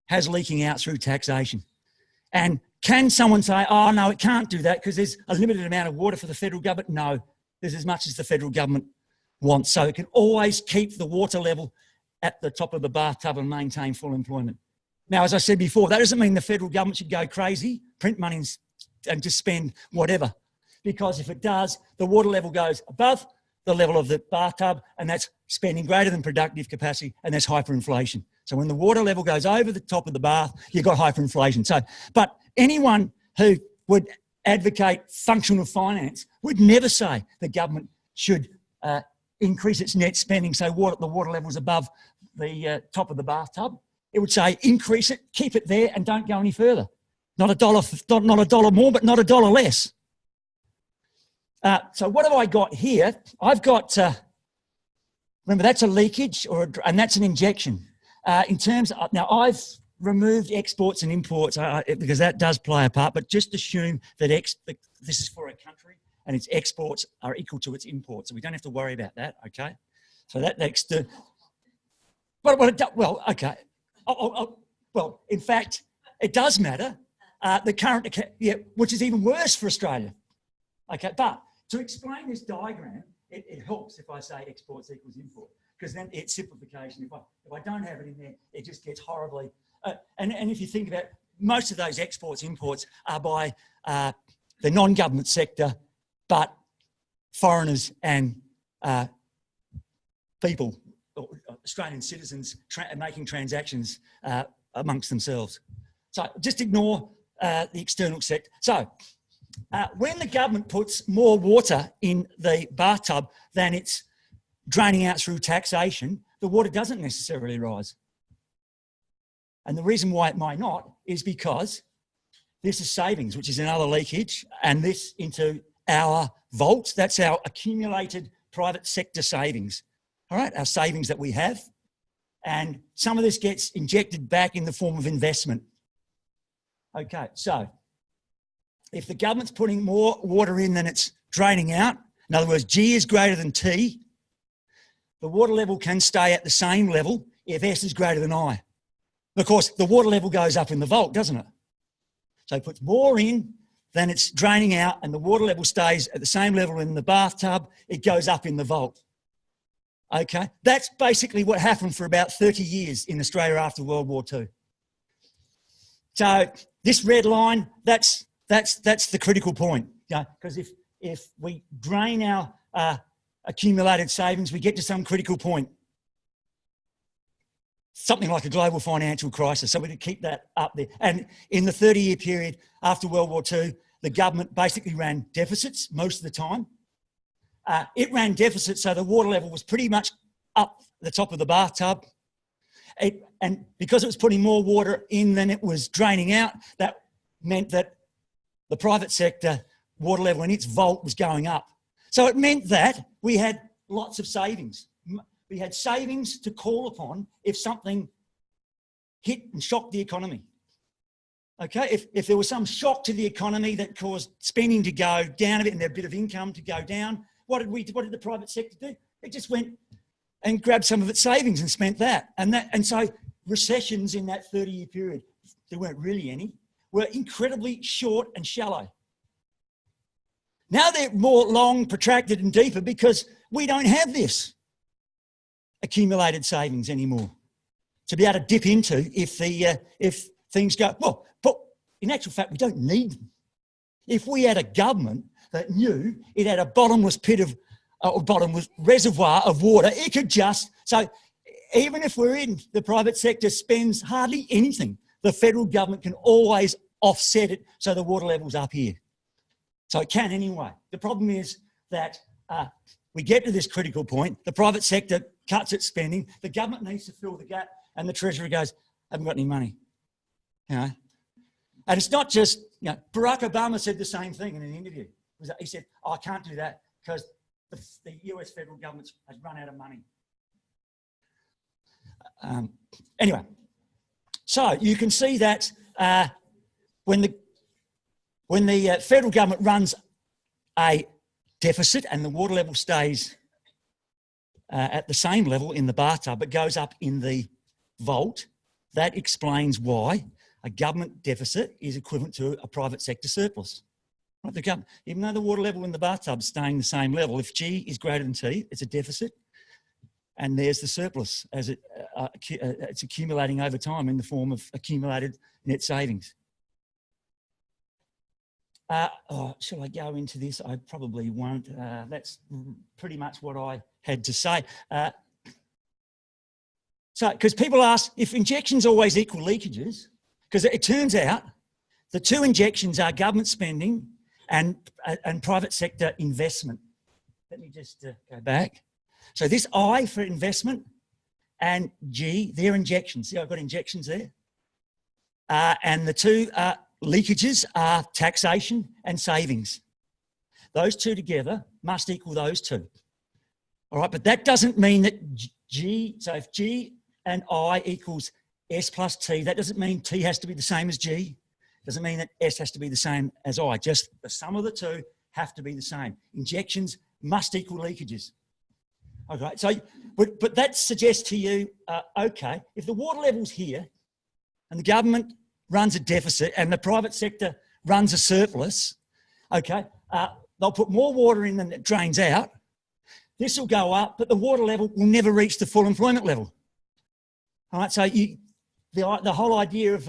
has leaking out through taxation. And can someone say, oh, no, it can't do that because there's a limited amount of water for the federal government? No, there's as much as the federal government wants. So it can always keep the water level at the top of the bathtub and maintain full employment. Now, as I said before, that doesn't mean the federal government should go crazy, print money and just spend whatever. Because if it does, the water level goes above the level of the bathtub, and that's spending greater than productive capacity, and that's hyperinflation. So when the water level goes over the top of the bath, you've got hyperinflation. So, but anyone who would advocate functional finance would never say the government should increase its net spending so the water level is above the top of the bathtub. It would say increase it, keep it there, and don't go any further. Not a dollar more, but not a dollar less. So what have I got here? I've got, remember that's a leakage and that's an injection. In terms of, now I've removed exports and imports because that does play a part, but just assume that this is for a country and its exports are equal to its imports. So we don't have to worry about that, okay? So that next to, well, okay. Well, in fact, it does matter. The current, which is even worse for Australia. Okay, but to explain this diagram, it helps if I say exports equals import, because then it's simplification. If I don't have it in there, it just gets horribly. And if you think about it, most of those exports, imports are by the non-government sector, but foreigners and people, Australian citizens, making transactions amongst themselves. So just ignore the external sector. So when the government puts more water in the bathtub than it's draining out through taxation, the water doesn't necessarily rise. And the reason why it might not is because this is savings, which is another leakage, and this into our vaults. That's our accumulated private sector savings, all right, our savings that we have. And some of this gets injected back in the form of investment. Okay, so if the government's putting more water in than it's draining out, in other words, G is greater than T, the water level can stay at the same level if S is greater than I. Of course, the water level goes up in the vault, doesn't it? So it puts more in than it's draining out and the water level stays at the same level in the bathtub, it goes up in the vault. Okay, that's basically what happened for about 30 years in Australia after World War II. So this red line, that's the critical point, because if we drain our accumulated savings, we get to some critical point, something like a global financial crisis. So we could keep that up there. And in the 30-year period after World War II, the government basically ran deficits most of the time. It ran deficits, so the water level was pretty much up the top of the bathtub. And because it was putting more water in than it was draining out, that meant that the private sector water level in its vault was going up. So it meant that we had lots of savings. We had savings to call upon if something hit and shocked the economy. Okay, if there was some shock to the economy that caused spending to go down a bit and a bit of income to go down, what did the private sector do? It just went and grabbed some of its savings and spent that. And so recessions in that 30-year period, there weren't really any, were incredibly short and shallow. Now they're more long, protracted and deeper because we don't have this accumulated savings anymore to be able to dip into if things go, well, but in actual fact, we don't need them. If we had a government that knew it had a bottomless pit of, or bottomless reservoir of water, it could just, so even if we're in the private sector spends hardly anything, the federal government can always offset it so the water level's up here. So it can anyway. The problem is that we get to this critical point, the private sector cuts its spending, the government needs to fill the gap, and the Treasury goes, haven't got any money. You know? And it's not just, you know, Barack Obama said the same thing in an interview. He said, oh, I can't do that because the US federal government has run out of money. Anyway, so you can see that when the federal government runs a deficit and the water level stays at the same level in the bathtub but goes up in the vault, that explains why a government deficit is equivalent to a private sector surplus. Right? The government, even though the water level in the bathtub is staying the same level, if G is greater than T, it's a deficit, and there's the surplus as it's accumulating over time in the form of accumulated net savings. Shall I go into this? I probably won't. That's pretty much what I had to say. So, because people ask if injections always equal leakages, because it turns out the two injections are government spending and private sector investment. Let me just go back. So this I for investment and G, they're injections. See, I've got injections there. And the two leakages are taxation and savings. Those two together must equal those two. All right, but that doesn't mean that G, so if G and I equals S plus T, that doesn't mean T has to be the same as G. Doesn't mean that S has to be the same as I. Just the sum of the two have to be the same. Injections must equal leakages. Okay, so, but that suggests to you, okay, if the water level's here and the government runs a deficit and the private sector runs a surplus, okay, they'll put more water in than it drains out. This will go up, but the water level will never reach the full employment level. All right, so the whole idea of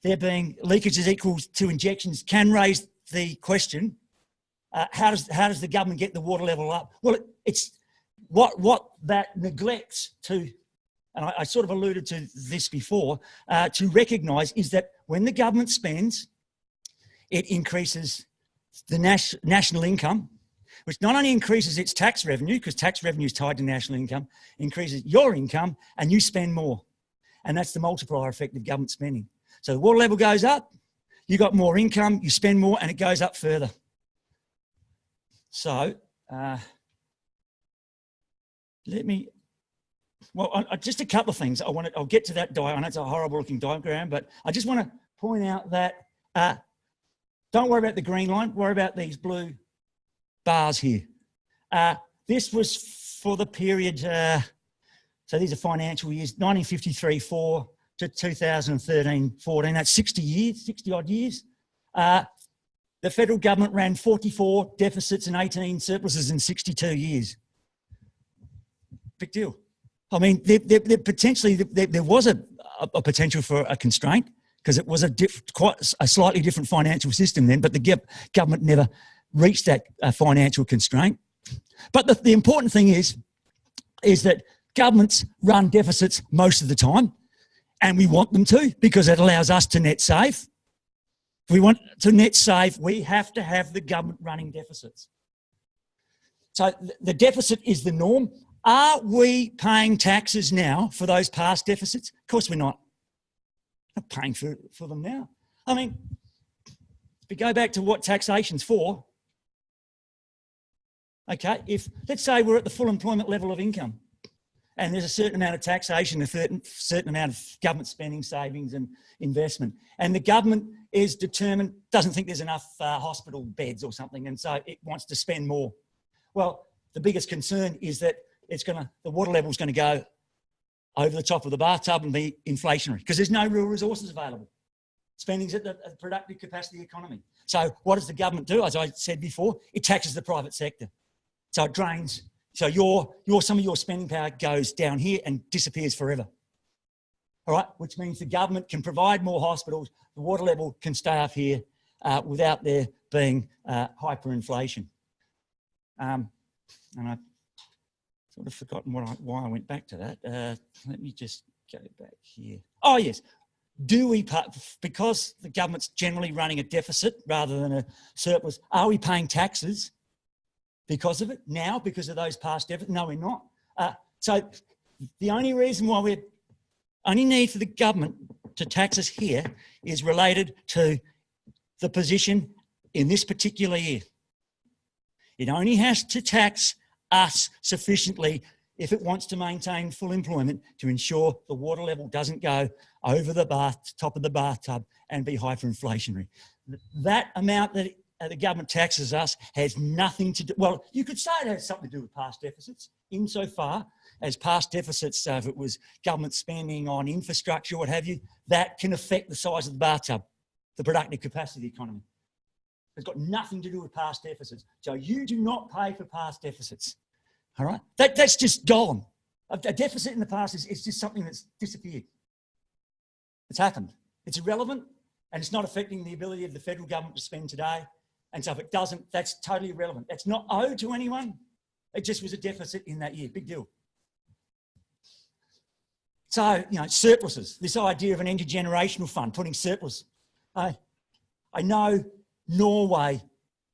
there being leakages equals to injections can raise the question, how does the government get the water level up? Well, it's what that neglects to, and I sort of alluded to this before, to recognise is that when the government spends, it increases the national income, which not only increases its tax revenue, because tax revenue is tied to national income, increases your income and you spend more. And that's the multiplier effect of government spending. So the water level goes up, you got more income, you spend more, and it goes up further. So just a couple of things. I'll get to that diagram. I know it's a horrible looking diagram, but I just want to point out that don't worry about the green line, worry about these blue bars here. This was for the period, so these are financial years, 1953-4 to 2013-14, that's 60 years, 60 odd years. The federal government ran 44 deficits and 18 surpluses in 62 years. Big deal. I mean, there was a potential for a constraint because it was quite a slightly different financial system then, but the government never reached that financial constraint. But the important thing is that governments run deficits most of the time, and we want them to because it allows us to net save. If we want to net save, we have to have the government running deficits. So the deficit is the norm. Are we paying taxes now for those past deficits? Of course we're not. We're not paying for them now. I mean, if we go back to what taxation's for, okay, if let's say we're at the full employment level of income and there's a certain amount of taxation, a certain amount of government spending, savings and investment, and the government is determined, doesn't think there's enough hospital beds or something, and so it wants to spend more. Well, the biggest concern is that the water level is going to go over the top of the bathtub and be inflationary because there's no real resources available. Spending's at the productive capacity economy. So what does the government do? As I said before, it taxes the private sector. So it drains. So some of your spending power goes down here and disappears forever. All right, which means the government can provide more hospitals. The water level can stay up here without there being hyperinflation. And I've sort of forgotten why I went back to that. Let me just go back here. Oh, yes. Because the government's generally running a deficit rather than a surplus, are we paying taxes because of it now, because of those past deficits? No, we're not. So the only reason why we only need for the government to tax us here is related to the position in this particular year. It only has to tax us sufficiently if it wants to maintain full employment to ensure the water level doesn't go over the top of the bathtub and be hyperinflationary. That amount that the government taxes us has nothing to do, well, you could say it has something to do with past deficits, insofar as past deficits, so if it was government spending on infrastructure, what have you, that can affect the size of the bathtub, the productive capacity of the economy. It's got nothing to do with past deficits. So you do not pay for past deficits, all right? That's just gone. A deficit in the past is just something that's disappeared. It's happened. It's irrelevant, and it's not affecting the ability of the federal government to spend today. And so if it doesn't, that's totally irrelevant. That's not owed to anyone. It just was a deficit in that year. Big deal. So, you know, surpluses, this idea of an intergenerational fund, putting surplus. I know Norway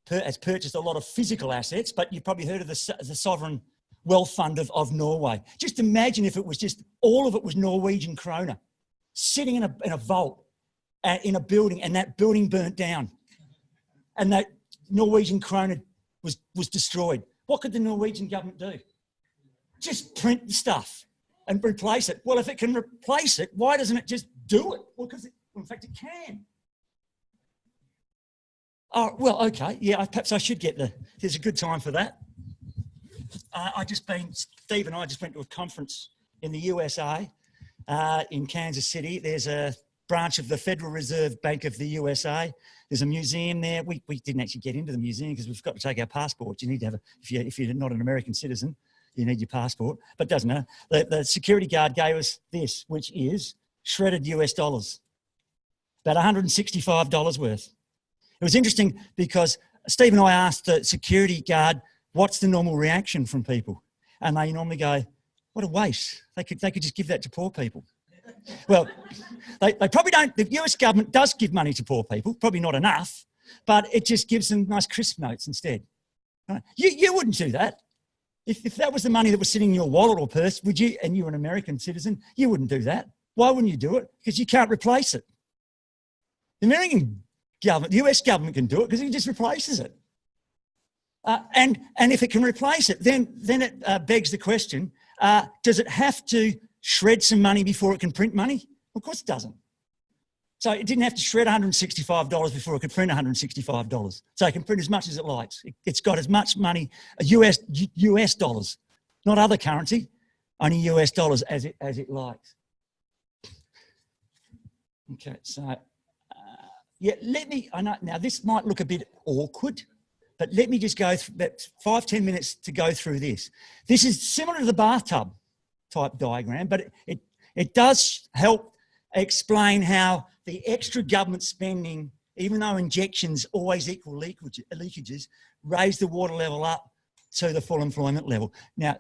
has purchased a lot of physical assets, but you've probably heard of the sovereign wealth fund of Norway. Just imagine if it was just, all of it was Norwegian krona, sitting in a vault in a building, and that building burnt down and that Norwegian krona was destroyed. What could the Norwegian government do? Just print the stuff and replace it. Well, if it can replace it, why doesn't it just do it? Well, because in fact it can. Oh, well, okay. Yeah, perhaps I should get there's a good time for that. Steve and I just went to a conference in the USA, in Kansas City. There's a branch of the Federal Reserve Bank of the USA. There's a museum there. We didn't actually get into the museum because we've got to take our passports. You need to have if you're not an American citizen, you need your passport, but it doesn't matter. The security guard gave us this, which is shredded US dollars, about $165 worth. It was interesting because Steve and I asked the security guard, what's the normal reaction from people? And they normally go, what a waste. They could just give that to poor people. Well, they probably don't. The US government does give money to poor people, probably not enough, but it just gives them nice crisp notes instead. Right? You wouldn't do that. If that was the money that was sitting in your wallet or purse, would you, and you're an American citizen, you wouldn't do that. Why wouldn't you do it? Because you can't replace it. The American government, the US government can do it because it just replaces it. And if it can replace it, then it begs the question, does it have to shred some money before it can print money? Of course it doesn't. So it didn't have to shred $165 before it could print $165. So it can print as much as it likes. It's got as much money, US dollars, not other currency, only US dollars as it likes. Okay, so yeah, I know now this might look a bit awkward, but let me just go through about 5-10 minutes to go through this. This is similar to the bathtub type diagram, but it does help explain how the extra government spending, even though injections always equal leakages, raise the water level up to the full employment level. Now,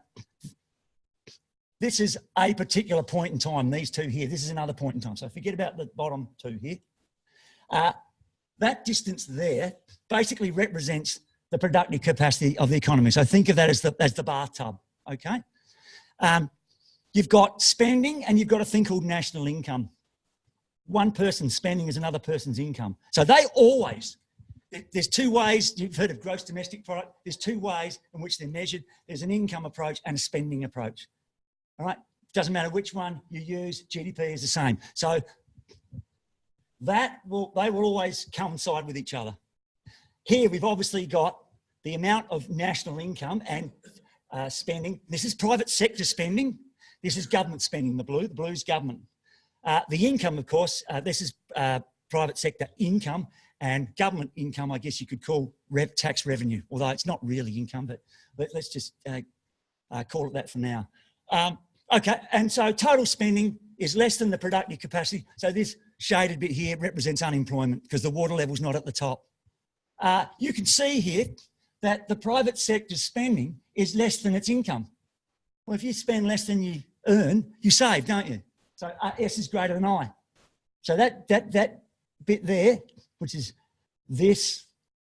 this is a particular point in time, these two here. This is another point in time. So forget about the bottom two here. That distance there basically represents the productive capacity of the economy. So think of that as the bathtub, okay? You've got spending and you've got a thing called national income. One person's spending is another person's income. So they always, there's two ways, you've heard of gross domestic product, there's two ways in which they're measured. There's an income approach and a spending approach, all right? Doesn't matter which one you use, GDP is the same. So they will always coincide with each other. Here we've obviously got the amount of national income and spending. This is private sector spending. This is government spending, the blue is government. The income, of course, this is private sector income, and government income, I guess you could call tax revenue, although it's not really income, but let's just call it that for now. Okay, and so total spending is less than the productive capacity. So this shaded bit here represents unemployment because the water level's not at the top. You can see here that the private sector's spending is less than its income. Well, if you spend less than you earn, you save, don't you? So S is greater than I. So that bit there, which is this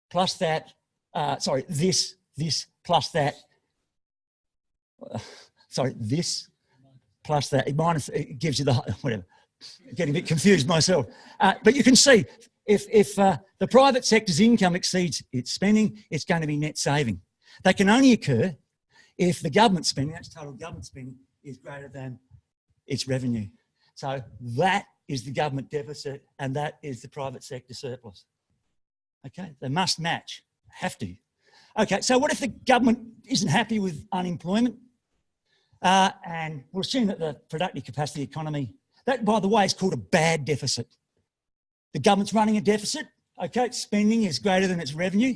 plus that, this plus that, this plus that, minus, it gives you the, whatever, getting a bit confused myself. But you can see, if the private sector's income exceeds its spending, it's going to be net saving. That can only occur if the government spending, that's total government spending, is greater than its revenue. So that is the government deficit and that is the private sector surplus. Okay, they must match, have to. Okay, so what if the government isn't happy with unemployment? And we'll assume that the productive capacity economy, that by the way is called a bad deficit. The government's running a deficit, okay, its spending is greater than its revenue,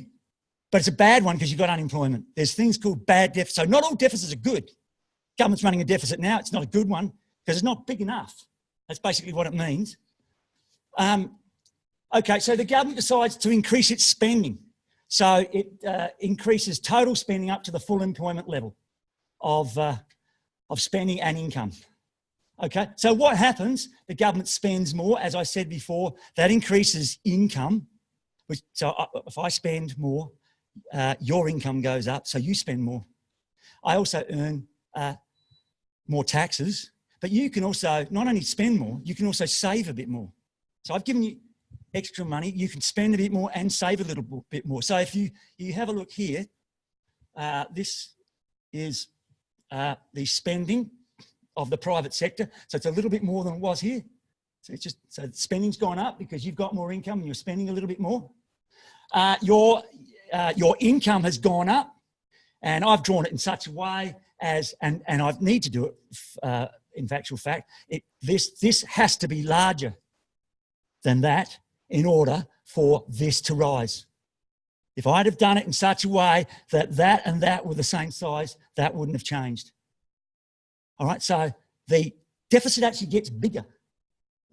but it's a bad one because you've got unemployment. There's things called bad deficits. So not all deficits are good. Government's running a deficit now, it's not a good one because it's not big enough. That's basically what it means. Okay, so the government decides to increase its spending. So it increases total spending up to the full employment level of spending and income. Okay, so what happens? The government spends more, as I said before, that increases income. So if I spend more, your income goes up, so you spend more. I also earn more taxes, but you can also not only spend more, you can also save a bit more. So I've given you extra money, you can spend a bit more and save a little bit more. So if you have a look here, this is the spending of the private sector. So it's a little bit more than it was here. So it's just, so spending's gone up because you've got more income and you're spending a little bit more. Your income has gone up, and I've drawn it in such a way as, and I need to do it in factual fact, this has to be larger than that in order for this to rise. If I'd have done it in such a way that that and that were the same size, that wouldn't have changed. All right, so the deficit actually gets bigger.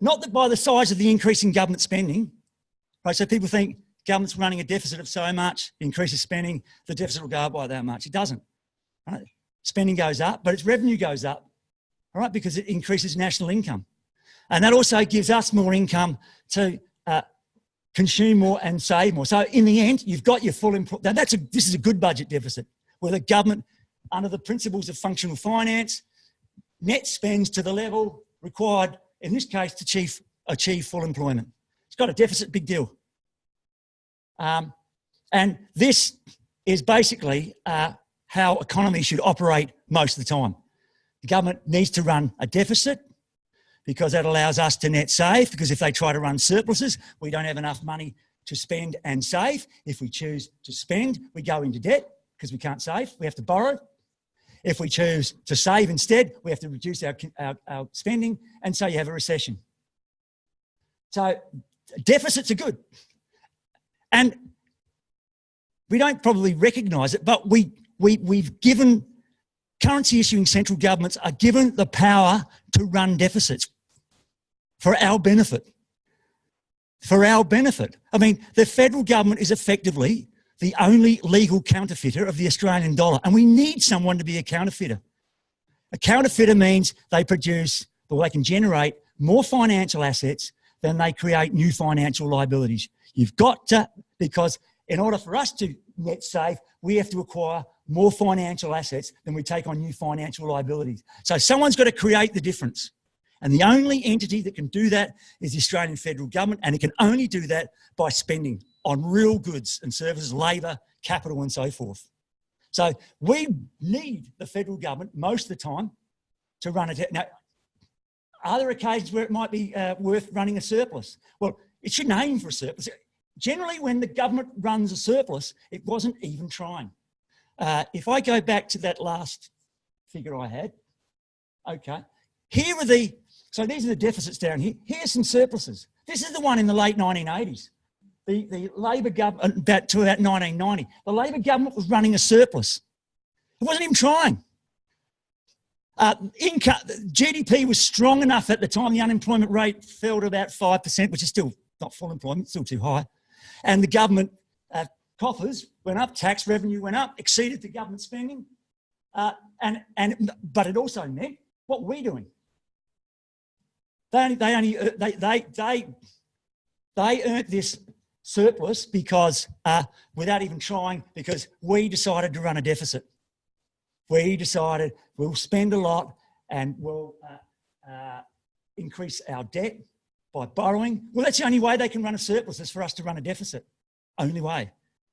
Not that by the size of the increase in government spending, right? So people think government's running a deficit of so much, increases spending, the deficit will go up by that much. It doesn't, right? Spending goes up, but its revenue goes up, all right, because it increases national income. And that also gives us more income to consume more and save more. So in the end, you've got your full employment. This is a good budget deficit where the government, under the principles of functional finance, net spends to the level required, in this case, to achieve full employment. It's got a deficit, big deal. And this is basically how economies should operate most of the time. The government needs to run a deficit because that allows us to net save, because if they try to run surpluses, we don't have enough money to spend and save. If we choose to spend, we go into debt because we can't save, we have to borrow. If we choose to save instead, we have to reduce our spending, and so you have a recession. So deficits are good. And we don't probably recognise it, but we've given, currency issuing central governments are given the power to run deficits for our benefit. For our benefit. I mean, the federal government is effectively the only legal counterfeiter of the Australian dollar, and we need someone to be a counterfeiter. A counterfeiter means they produce, or they can generate more financial assets than they create new financial liabilities. You've got to, because in order for us to net save, we have to acquire more financial assets than we take on new financial liabilities. So someone's got to create the difference. And the only entity that can do that is the Australian federal government, and it can only do that by spending on real goods and services, labour, capital and so forth. So we need the federal government most of the time to run it. Now, are there occasions where it might be worth running a surplus? Well, it shouldn't aim for a surplus. Generally, when the government runs a surplus, it wasn't even trying. If I go back to that last figure I had, okay, here are so these are the deficits down here. Here's some surpluses. This is the one in the late 1980s. The Labor government, to about 1990, the Labor government was running a surplus. It wasn't even trying. GDP was strong enough at the time. The unemployment rate fell to about 5%, which is still not full employment, still too high. And the government coffers went up, tax revenue went up, exceeded the government spending. But it also meant what we're doing. They earned this surplus because, without even trying, because we decided to run a deficit. We decided we'll spend a lot and we'll increase our debt by borrowing. Well, that's the only way they can run a surplus, is for us to run a deficit. Only way.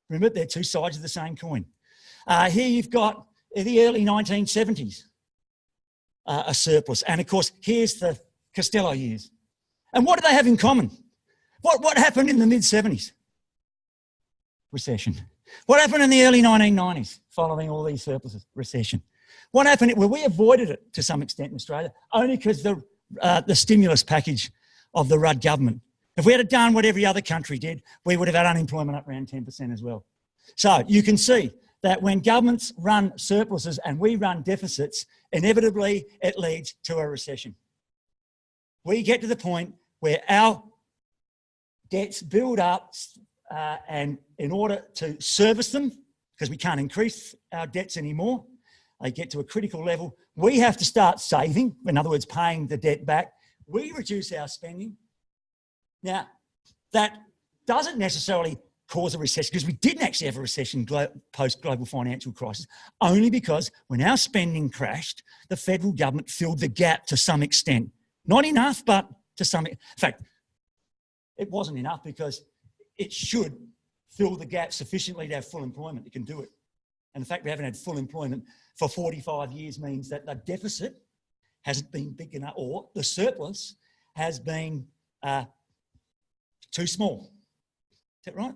Remember, they're two sides of the same coin. Here you've got the early 1970s, a surplus. And of course, here's the Costello years. And what do they have in common? What happened in the mid-70s? Recession. What happened in the early 1990s following all these surpluses? Recession. What happened? Well, we avoided it to some extent in Australia, only because the stimulus package of the Rudd government. If we had done what every other country did, we would have had unemployment up around 10% as well. So you can see that when governments run surpluses and we run deficits, inevitably it leads to a recession. We get to the point where our debts build up, and in order to service them, because we can't increase our debts anymore, they get to a critical level, we have to start saving, in other words, paying the debt back. We reduce our spending. Now, that doesn't necessarily cause a recession, because we didn't actually have a recession post-global financial crisis, only because when our spending crashed, the federal government filled the gap to some extent. Not enough, but to some, in fact, it wasn't enough because it should fill the gap sufficiently to have full employment. It can do it. And the fact we haven't had full employment for 45 years means that the deficit hasn't been big enough, or the surplus has been too small. Is that right?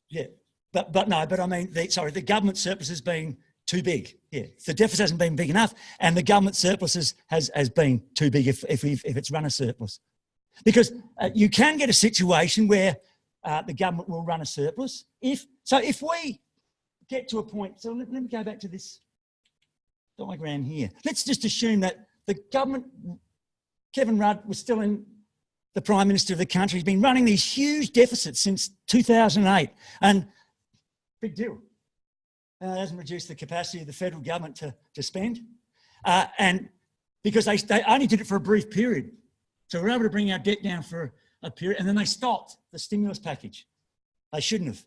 Yeah, but I mean, the government surplus has been too big. Yeah, the deficit hasn't been big enough, and the government surplus has been too big if it's run a surplus. Because you can get a situation where the government will run a surplus. If we get to a point, so let me go back to this diagram here. Let's just assume that the government, Kevin Rudd was still the Prime Minister of the country. He's been running these huge deficits since 2008, and big deal. It hasn't reduced the capacity of the federal government to spend, and because they only did it for a brief period. So we're able to bring our debt down for a period, and then they stopped the stimulus package. They shouldn't have.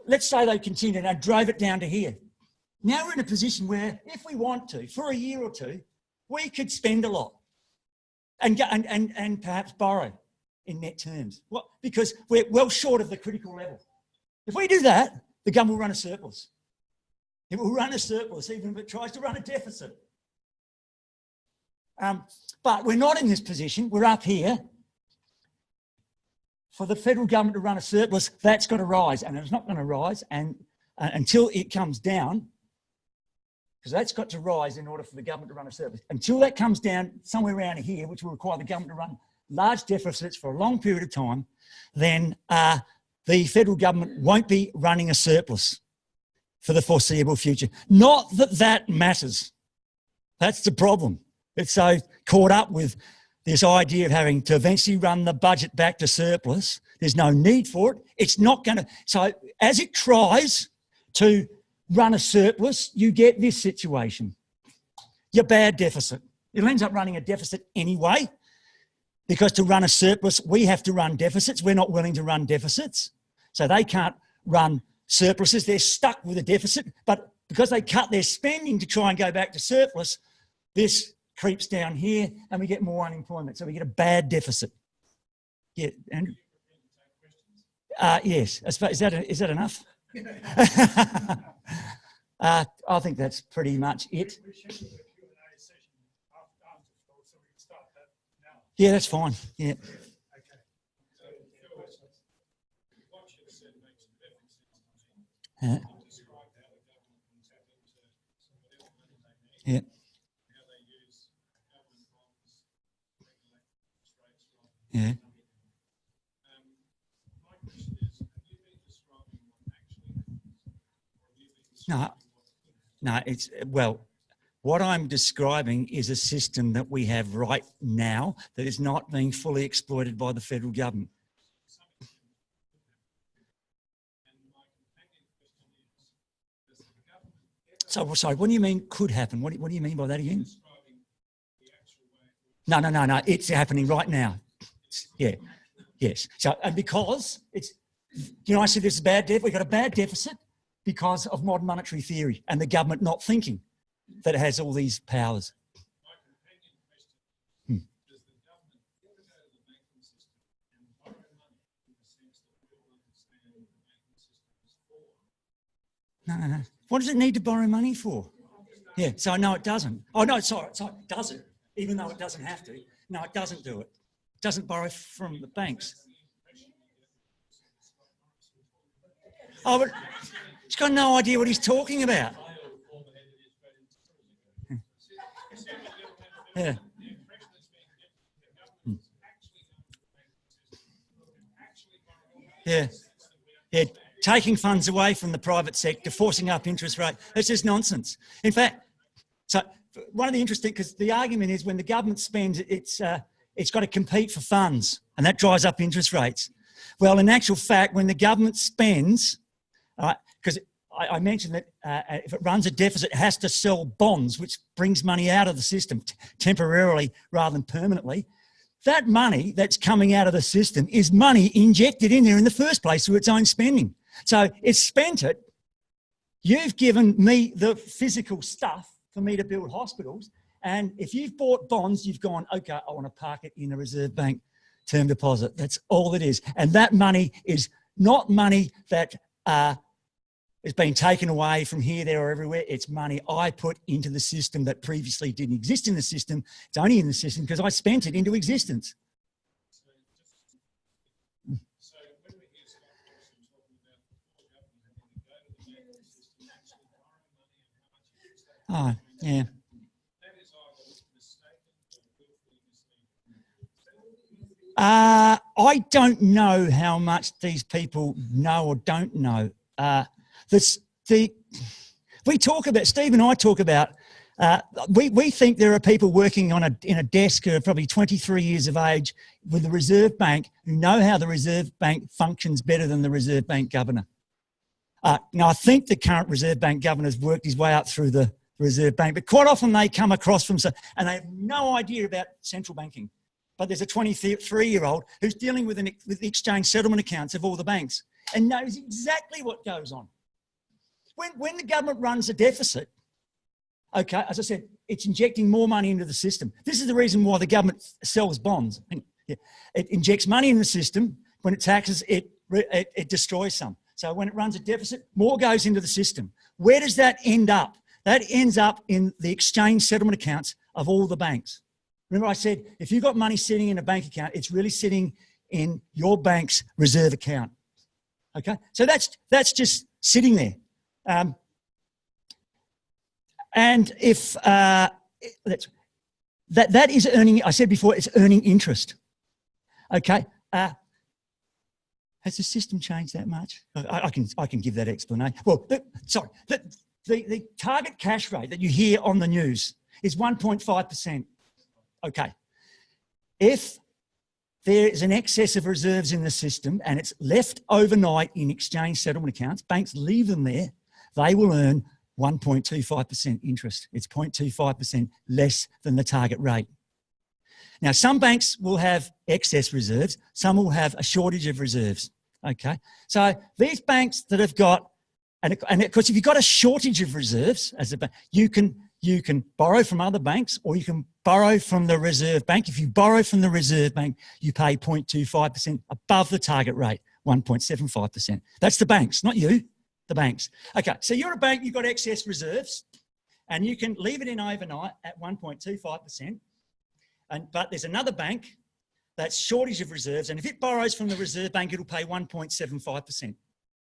Let's say they continued and drove it down to here. Now we're in a position where, if we want to, for a year or two, we could spend a lot and perhaps borrow in net terms. What? Because we're well short of the critical level. If we do that, the government will run a surplus. It will run a surplus even if it tries to run a deficit. But we're not in this position. We're up here. For the federal government to run a surplus, that's got to rise, and it's not going to rise until it comes down, because that's got to rise in order for the government to run a surplus. Until that comes down somewhere around here, which will require the government to run large deficits for a long period of time, then the federal government won't be running a surplus for the foreseeable future. Not that that matters. That's the problem. It's so caught up with this idea of having to eventually run the budget back to surplus. There's no need for it. It's not going to. So as it tries to run a surplus, you get this situation. Your bad deficit. It ends up running a deficit anyway, because to run a surplus, we have to run deficits. We're not willing to run deficits. So they can't run surpluses. They're stuck with a deficit. But because they cut their spending to try and go back to surplus, this creeps down here and we get more unemployment. So we get a bad deficit. Yeah, Andrew? Yes. Is that enough? I think that's pretty much it. Yeah, that's fine. Yeah. Yeah. Yeah. No, it's, well, what I'm describing is a system that we have right now that is not being fully exploited by the federal government. So, sorry, what do you mean could happen? What do you mean by that again? No, it's happening right now. Yeah, yes. So, and because it's, you know, I said this is bad debt. We've got a bad deficit because of modern monetary theory and the government not thinking that it has all these powers. No. What does it need to borrow money for? Yeah, so no, it doesn't. Oh, no, sorry, it doesn't, even though it doesn't have to. No, it doesn't do it. It doesn't borrow from the banks. Oh, but he's got no idea what he's talking about. Yeah. Yeah. Yeah. Taking funds away from the private sector, forcing up interest rate. That's just nonsense. In fact, so one of the interesting, because the argument is when the government spends, it's got to compete for funds, and that drives up interest rates. Well, in actual fact, when the government spends, because I mentioned that if it runs a deficit, it has to sell bonds, which brings money out of the system temporarily rather than permanently. That money that's coming out of the system is money injected in there in the first place through its own spending. So it's spent it. You've given me the physical stuff for me to build hospitals. And if you've bought bonds, you've gone, okay, I want to park it in a Reserve Bank term deposit. That's all it is. And that money is not money that is being taken away from here, there, or everywhere. It's money I put into the system that previously didn't exist in the system. It's only in the system because I spent it into existence. Oh, yeah. I don't know how much these people know or don't know. We talk about, Steve and I talk about, we think there are people working in a desk who are probably 23 years of age with the Reserve Bank who know how the Reserve Bank functions better than the Reserve Bank governor. Now, I think the current Reserve Bank governor's worked his way up through the Reserve Bank, but quite often they come across from, and they have no idea about central banking. But there's a 23-year-old who's dealing with the exchange settlement accounts of all the banks and knows exactly what goes on. When the government runs a deficit, okay, as I said, it's injecting more money into the system. This is the reason why the government sells bonds. It injects money in the system. When it taxes, it destroys some. So when it runs a deficit, more goes into the system. Where does that end up? That ends up in the exchange settlement accounts of all the banks. Remember I said, if you've got money sitting in a bank account, it's really sitting in your bank's reserve account. Okay, so that's just sitting there. And if that is earning, I said before, it's earning interest. Okay, has the system changed that much? I can give that explanation. Well, the target cash rate that you hear on the news is 1.5%. Okay, if there is an excess of reserves in the system and it's left overnight in exchange settlement accounts, banks leave them there, they will earn 1.25% interest. It's 0.25% less than the target rate. Now, some banks will have excess reserves, some will have a shortage of reserves, okay? So these banks that have got, and of course, if you've got a shortage of reserves as a bank, you can borrow from other banks or you can borrow from the Reserve Bank. If you borrow from the Reserve Bank, you pay 0.25% above the target rate, 1.75%. That's the banks, not you, the banks. Okay, so you're a bank, you've got excess reserves and you can leave it in overnight at 1.25%. But there's another bank that's shortage of reserves, and if it borrows from the Reserve Bank, it'll pay 1.75%.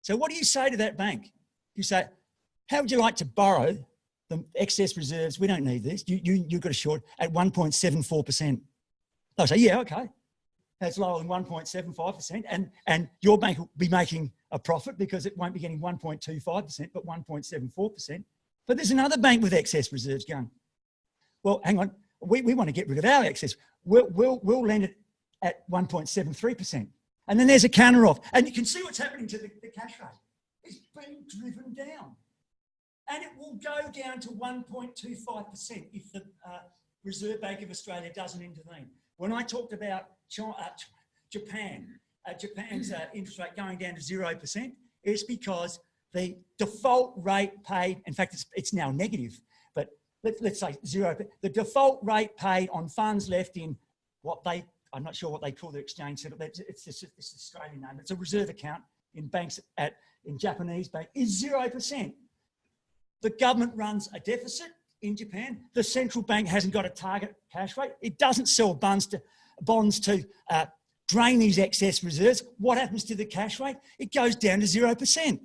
So what do you say to that bank? You say, how would you like to borrow the excess reserves? We don't need this. You've got a short at 1.74%. They'll say, yeah, okay. That's lower than 1.75%. And your bank will be making a profit because it won't be getting 1.25%, but 1.74%. But there's another bank with excess reserves going, well, hang on. We want to get rid of our excess. We'll lend it at 1.73%. And then there's a counter off. And you can see what's happening to the cash rate. It's being driven down. And it will go down to 1.25% if the Reserve Bank of Australia doesn't intervene. When I talked about Japan, Japan's interest rate going down to 0%, it's because the default rate paid, in fact, it's now negative, but let's say 0. The default rate paid on funds left in I'm not sure what they call their exchange settlement. It's Australian name. It's a reserve account in banks in Japanese bank is 0%. The government runs a deficit in Japan. The central bank hasn't got a target cash rate. It doesn't sell bonds to drain these excess reserves. What happens to the cash rate? It goes down to 0%.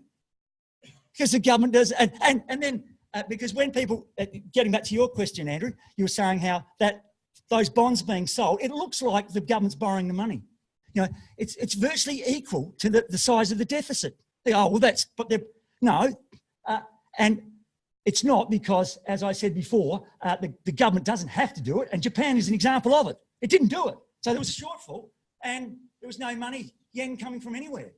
because the government does, and then because when people, getting back to your question, Andrew, you were saying how that those bonds being sold, it looks like the government's borrowing the money. You know, it's virtually equal to the size of the deficit. They go, oh, well, no, and it's not, because, as I said before, the government doesn't have to do it, and Japan is an example of it. It didn't do it, so there was a shortfall, and there was no money, yen, coming from anywhere,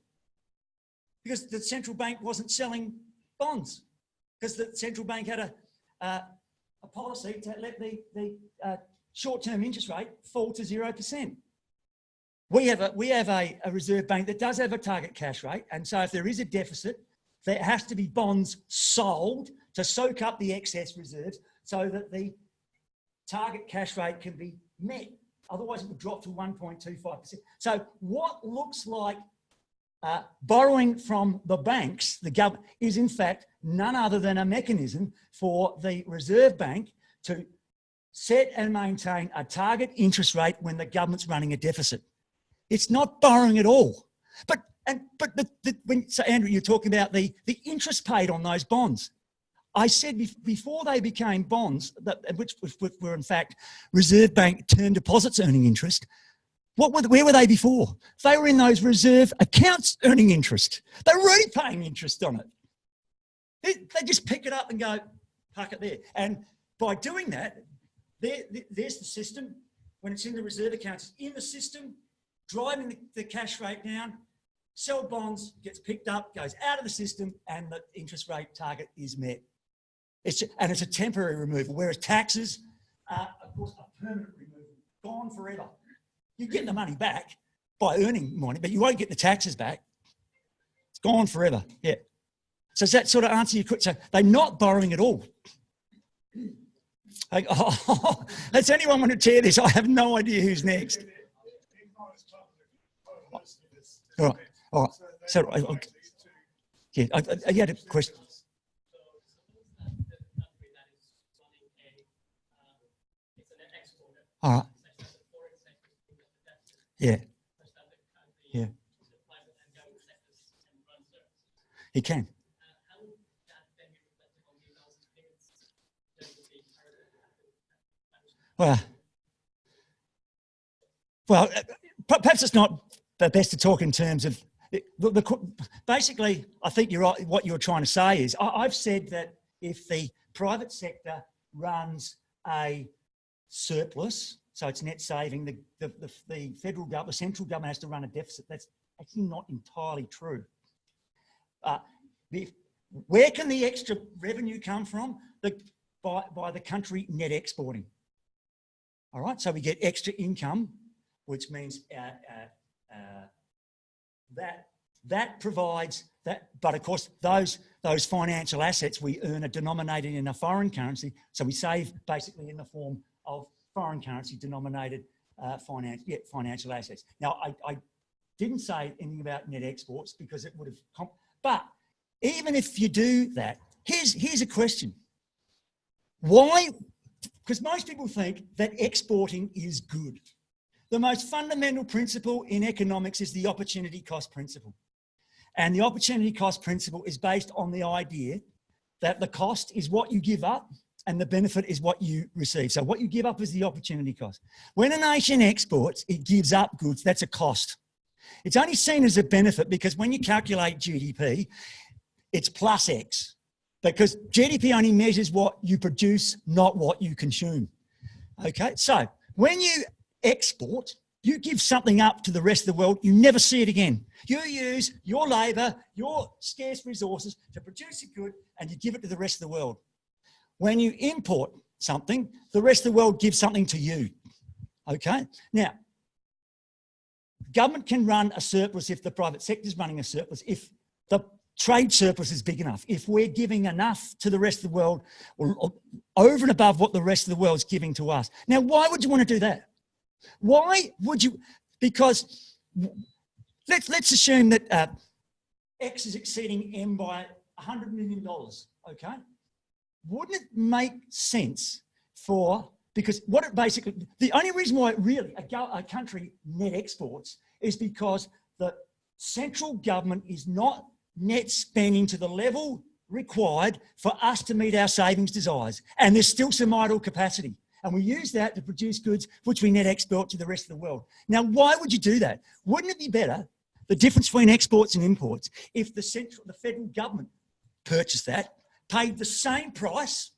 because the central bank wasn't selling bonds, because the central bank had a policy to let the short-term interest rate fall to 0%. We have a reserve bank that does have a target cash rate, and so if there is a deficit, there has to be bonds sold to soak up the excess reserves so that the target cash rate can be met. Otherwise, it would drop to 1.25%. So what looks like borrowing from the banks, the government, is in fact none other than a mechanism for the Reserve Bank to set and maintain a target interest rate when the government's running a deficit. It's not borrowing at all. So Andrew, you're talking about the interest paid on those bonds. I said before they became bonds, which were in fact Reserve Bank term deposits earning interest, where were they before? They were in those reserve accounts earning interest. They were already paying interest on it. They just pick it up and go, park it there. And by doing that, there's the system. When it's in the reserve accounts, it's in the system, driving the cash rate down, sell bonds, gets picked up, goes out of the system, and the interest rate target is met. It's a temporary removal, whereas taxes are, of course, a permanent removal, gone forever. You get the money back by earning money, but you won't get the taxes back. It's gone forever, yeah. So does that sort of answer your question? So they're not borrowing at all. Like, does anyone want to chair this? I have no idea who's next. All right. So, yeah, I had a question. All right. Yeah. Yeah. He can. Well, perhaps it's not the best to talk in terms of basically, I think you're right. What you're trying to say is I've said that if the private sector runs a surplus, so it's net saving, the federal government, the central government has to run a deficit. That's actually not entirely true. Where can the extra revenue come from? By the country net exporting. All right, so we get extra income, which means that provides that. But of course, those financial assets we earn are denominated in a foreign currency, so we save basically in the form of foreign currency denominated financial assets. Now, I didn't say anything about net exports because it would have. But even if you do that, here's a question: why? Because most people think that exporting is good. The most fundamental principle in economics is the opportunity cost principle. And the opportunity cost principle is based on the idea that the cost is what you give up and the benefit is what you receive. So what you give up is the opportunity cost. When a nation exports, it gives up goods. That's a cost. It's only seen as a benefit because when you calculate GDP, it's plus X. Because GDP only measures what you produce, not what you consume. Okay, so when you export, you give something up to the rest of the world, you never see it again. You use your labour, your scarce resources to produce a good and you give it to the rest of the world. When you import something, the rest of the world gives something to you. Okay, now, government can run a surplus if the private sector is running a surplus, if the trade surplus is big enough. If we're giving enough to the rest of the world or over and above what the rest of the world's giving to us. Now, why would you want to do that? Why would you? Because let's assume that X is exceeding M by $100 million, okay? Wouldn't it make sense because what it basically, the only reason why really a country net exports is because the central government is not net spending to the level required for us to meet our savings desires. And there's still some idle capacity. And we use that to produce goods which we net export to the rest of the world. Now, why would you do that? Wouldn't it be better, the difference between exports and imports, if the federal government purchased that, paid the same price,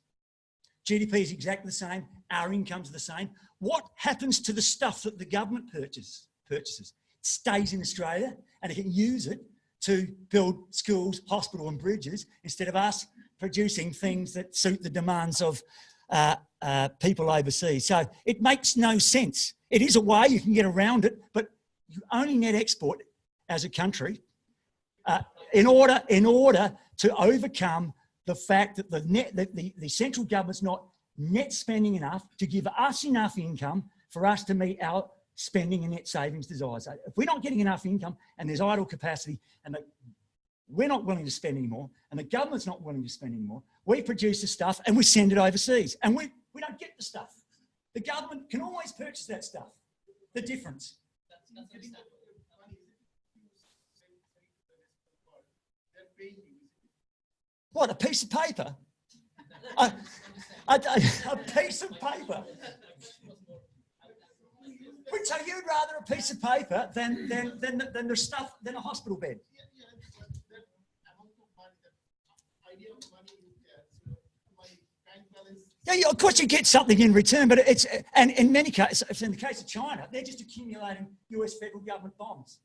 GDP is exactly the same, our incomes are the same. What happens to the stuff that the government purchases? It stays in Australia and it can use it to build schools, hospitals and bridges instead of us producing things that suit the demands of people overseas. So it makes no sense. It is a way you can get around it, but you only net export as a country in order to overcome the fact that the central government's not net spending enough to give us enough income for us to meet our spending and net savings desires. If we're not getting enough income and there's idle capacity and we're not willing to spend anymore and the government's not willing to spend anymore, we produce the stuff and we send it overseas and we don't get the stuff. The government can always purchase that stuff. The difference. What, a piece of paper? a piece of paper? So you'd rather a piece of paper than the stuff, than a hospital bed? Yeah, of course you get something in return, but and in many cases, in the case of China, they're just accumulating US federal government bonds,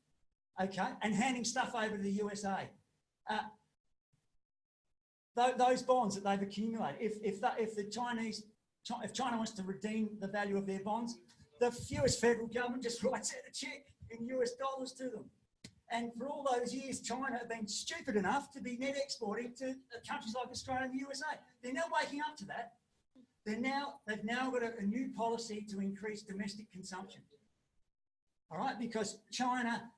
okay, and handing stuff over to the USA. Those bonds that they've accumulated, if China wants to redeem the value of their bonds, the US federal government just writes out a check in US dollars to them. And for all those years, China have been stupid enough to be net exporting to countries like Australia and the USA. They're now waking up to that. They've now got a new policy to increase domestic consumption. All right, because China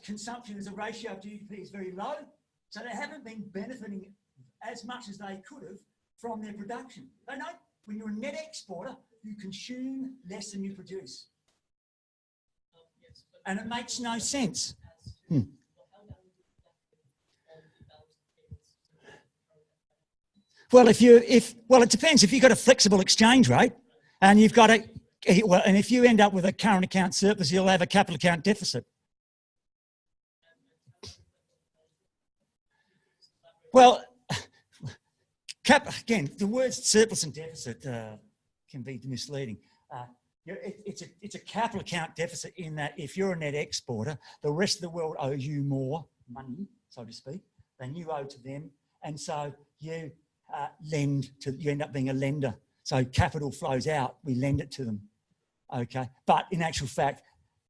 consumption as a ratio of GDP is very low, so they haven't been benefiting as much as they could have from their production. They know when you're a net exporter, you consume less than you produce. And it makes no sense. Well, it depends. If you've got a flexible exchange rate and you've got and if you end up with a current account surplus, you'll have a capital account deficit. Well, again, the words surplus and deficit can be misleading. It's a capital account deficit in that if you're a net exporter, the rest of the world owes you more money, so to speak, than you owe to them. And so you you end up being a lender. So capital flows out, we lend it to them, okay? But in actual fact,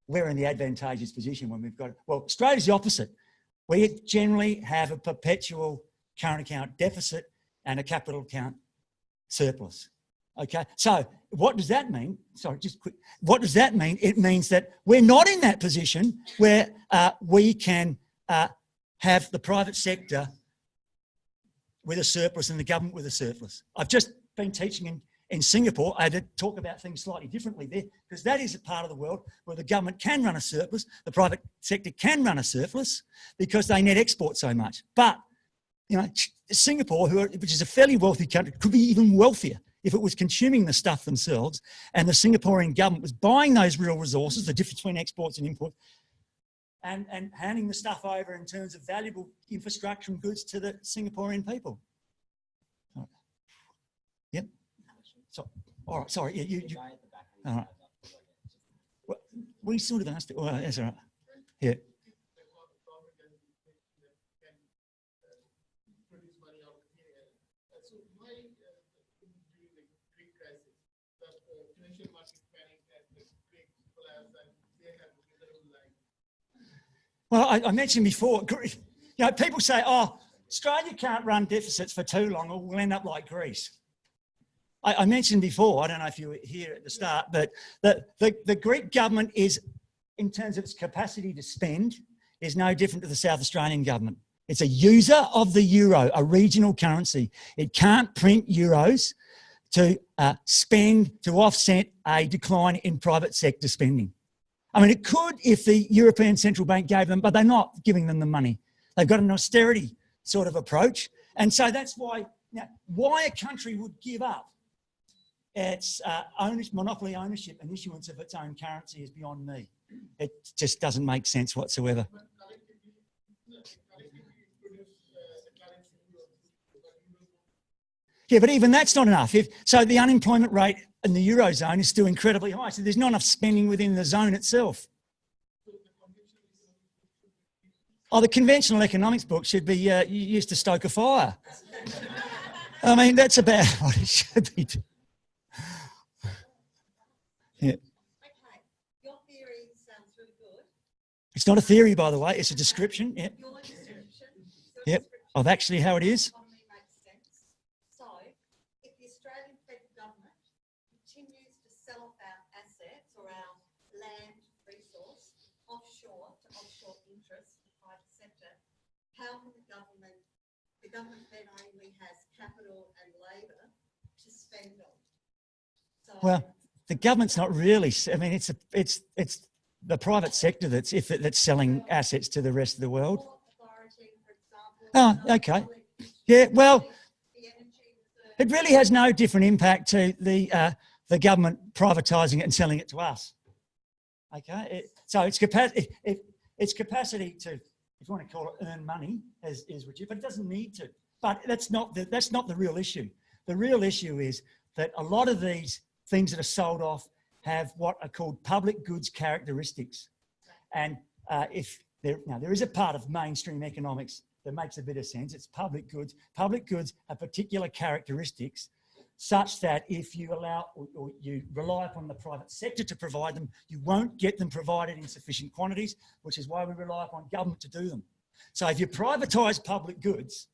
we're in the advantageous position when we've got, well, Australia's the opposite. We generally have a perpetual current account deficit and a capital account surplus. Okay, so what does that mean? Sorry, just quick. What does that mean? It means that we're not in that position where we can have the private sector with a surplus and the government with a surplus. I've just been teaching in Singapore. I had to talk about things slightly differently there because that is a part of the world where the government can run a surplus, the private sector can run a surplus because they net export so much. But, you know, Singapore, which is a fairly wealthy country, could be even wealthier if it was consuming the stuff themselves and the Singaporean government was buying those real resources, the difference between exports and imports, and handing the stuff over in terms of valuable infrastructure and goods to the Singaporean people. Yep. So, all right, sorry. You all right. Well, we sort of asked it. Well, that's all right. Yeah. Well, I mentioned before, you know, people say, oh, Australia can't run deficits for too long or we'll end up like Greece. I mentioned before, I don't know if you were here at the start, but the Greek government is, in terms of its capacity to spend, is no different to the South Australian government. It's a user of the euro, a regional currency. It can't print euros to spend to offset a decline in private sector spending. I mean, it could if the European Central Bank gave them, but they're not giving them the money. They've got an austerity sort of approach. And so that's why, now, why a country would give up its monopoly ownership and issuance of its own currency is beyond me. It just doesn't make sense whatsoever. Yeah, but even that's not enough. So the unemployment rate in the Eurozone is still incredibly high. So there's not enough spending within the zone itself. Oh, the conventional economics book should be used to stoke a fire. I mean, that's about what it should be. Yeah. Okay, your theory sounds really good. It's not a theory, by the way. It's a description. Yeah. Your description. Yep. Of actually how it is. Economy makes sense. So, if the Australian federal government continues to sell off our assets or our land resource offshore to offshore interests in the private sector, how can the government then only has capital and labour to spend on? So, Well, the government's not really. I mean, it's the private sector that's selling assets to the rest of the world. Port Authority, for example, Oh, okay. Yeah. Well, the energy reserve. it really has no different impact to the government privatising it and selling it to us. Okay. So its capacity to, if you want to call it, earn money is reduced, but it doesn't need to. But that's not the real issue. The real issue is that a lot of these things that are sold off have what are called public goods characteristics. And if there is a part of mainstream economics that makes a bit of sense. It's public goods. Public goods have particular characteristics such that if you allow or you rely upon the private sector to provide them, you won't get them provided in sufficient quantities, which is why we rely upon government to do them. So if you privatise public goods,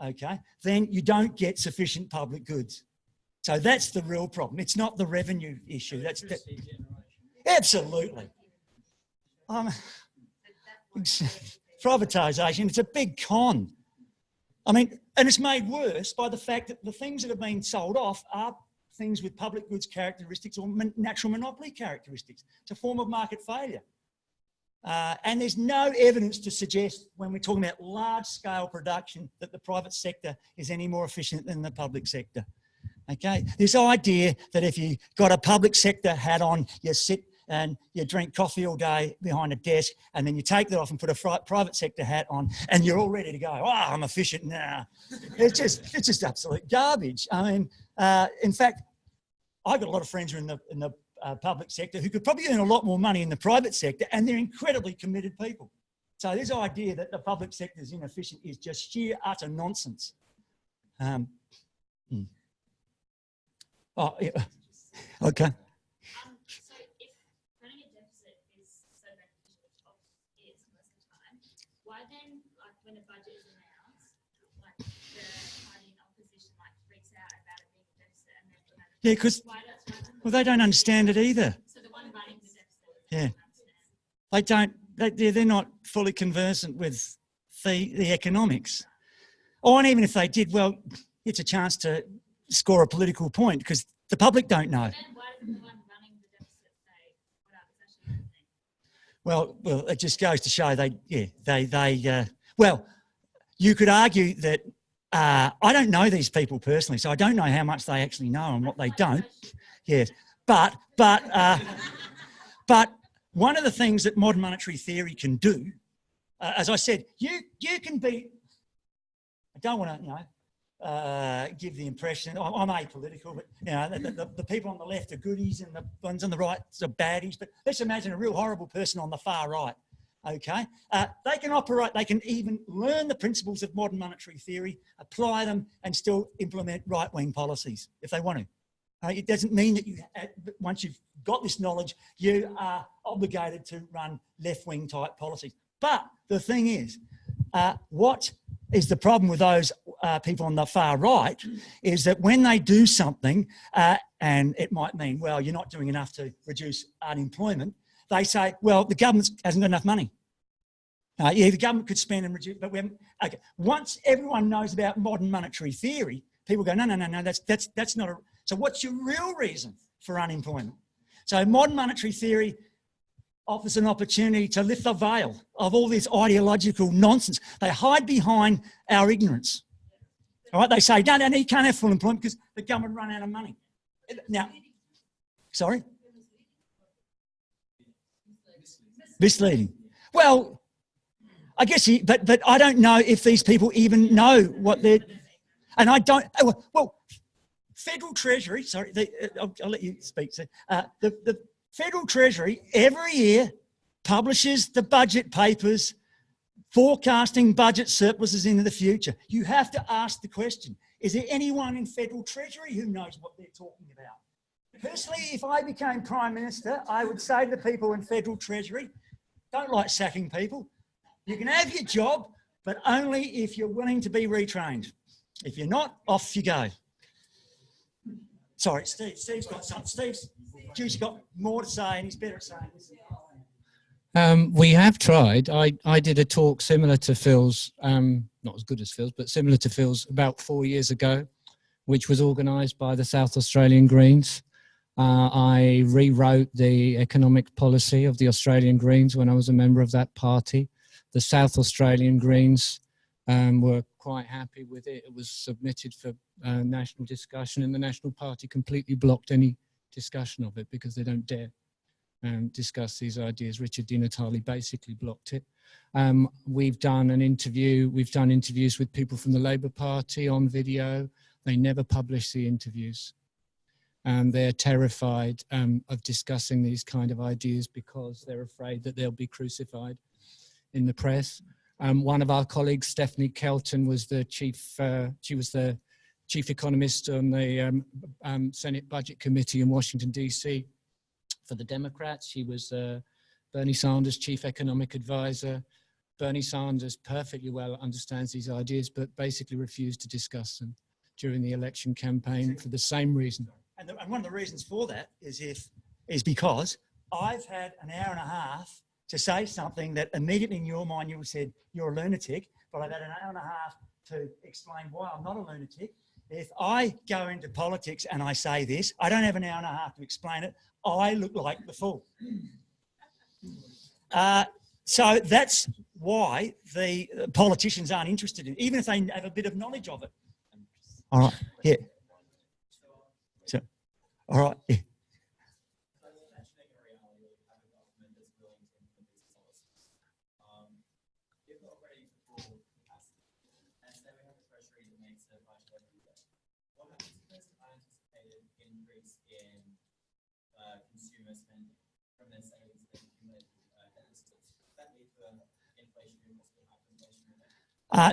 okay, then you don't get sufficient public goods. So that's the real problem. It's not the revenue issue. That's absolutely. Privatisation, it's a big con. I mean, and it's made worse by the fact that the things that are being sold off are things with public goods characteristics or natural monopoly characteristics. It's a form of market failure. And there's no evidence to suggest when we're talking about large-scale production that the private sector is any more efficient than the public sector. Okay, this idea that if you got a public sector hat on, you sit and you drink coffee all day behind a desk, and then you take that off and put a private sector hat on, and you're all ready to go. Oh, I'm efficient. Nah, it's just absolute garbage. I mean, in fact, I've got a lot of friends who are in the public sector who could probably earn a lot more money in the private sector, and they're incredibly committed people. So this idea that the public sector is inefficient is just sheer utter nonsense. Oh, yeah. Okay. So if running a deficit is so beneficial, which obviously is most of the time, why then, like when a budget is announced, like the party in opposition like freaks out about it being a deficit and then Yeah, because they don't understand it either. So the one running the deficit, Yeah, they're not fully conversant with the economics. Oh, and even if they did, well, it's a chance to score a political point because the public don't know. then why doesn't the one running the deficit say what else is actually happening? Well, it just goes to show well, you could argue that I don't know these people personally, so I don't know how much they actually know and what they don't. Yes, but one of the things that modern monetary theory can do, as I said, you can be. I don't want to, give the impression I'm apolitical, but the people on the left are goodies and the ones on the right are baddies. But let's imagine a real horrible person on the far right. Okay, they can operate. They can even learn the principles of modern monetary theory, apply them, and still implement right-wing policies if they want to. It doesn't mean that once you've got this knowledge, you are obligated to run left-wing type policies. But the thing is, what is the problem with those people on the far right is that when they do something, and it might mean, well, you're not doing enough to reduce unemployment, they say, well, the government hasn't got enough money. Yeah, the government could spend and reduce, but okay. Once everyone knows about modern monetary theory, people go, no, that's not a. So what's your real reason for unemployment? So modern monetary theory offers an opportunity to lift the veil of all this ideological nonsense. They hide behind our ignorance. All right, they say, no, you can't have full employment because the government run out of money. Now, sorry? Misleading. Well, I guess, but I don't know if these people even know what they're, and I don't, well, Federal Treasury, sorry, I'll let you speak. The Federal Treasury every year publishes the budget papers forecasting budget surpluses into the future. You have to ask the question, is there anyone in Federal Treasury who knows what they're talking about? Personally, if I became Prime Minister, I would say to the people in Federal Treasury, don't like sacking people. You can have your job, but only if you're willing to be retrained. If you're not, off you go. Sorry, Steve's got something. Steve's got more to say and he's better at saying this. We have tried. I did a talk similar to Phil's, not as good as Phil's, but similar to Phil's about 4 years ago, which was organised by the South Australian Greens. I rewrote the economic policy of the Australian Greens when I was a member of that party. The South Australian Greens were quite happy with it. It was submitted for national discussion and the National Party completely blocked any discussion of it because they don't dare discuss these ideas. Richard Di Natale basically blocked it. We've done interviews with people from the Labour Party on video. They never publish the interviews. They're terrified of discussing these kind of ideas because they're afraid that they'll be crucified in the press. One of our colleagues, Stephanie Kelton, was the she was the chief economist on the Senate Budget Committee in Washington, DC for the Democrats. She was Bernie Sanders' chief economic advisor. Bernie Sanders perfectly well understands these ideas, but basically refused to discuss them during the election campaign for the same reason. And one of the reasons for that is because I've had an hour and a half to say something that immediately in your mind you said you're a lunatic, but I've had an hour and a half to explain why I'm not a lunatic. If I go into politics and I say this, I don't have an hour and a half to explain it. I look like the fool. So that's why the politicians aren't interested in it, even if they have a bit of knowledge of it. All right, yeah. So, all right, yeah.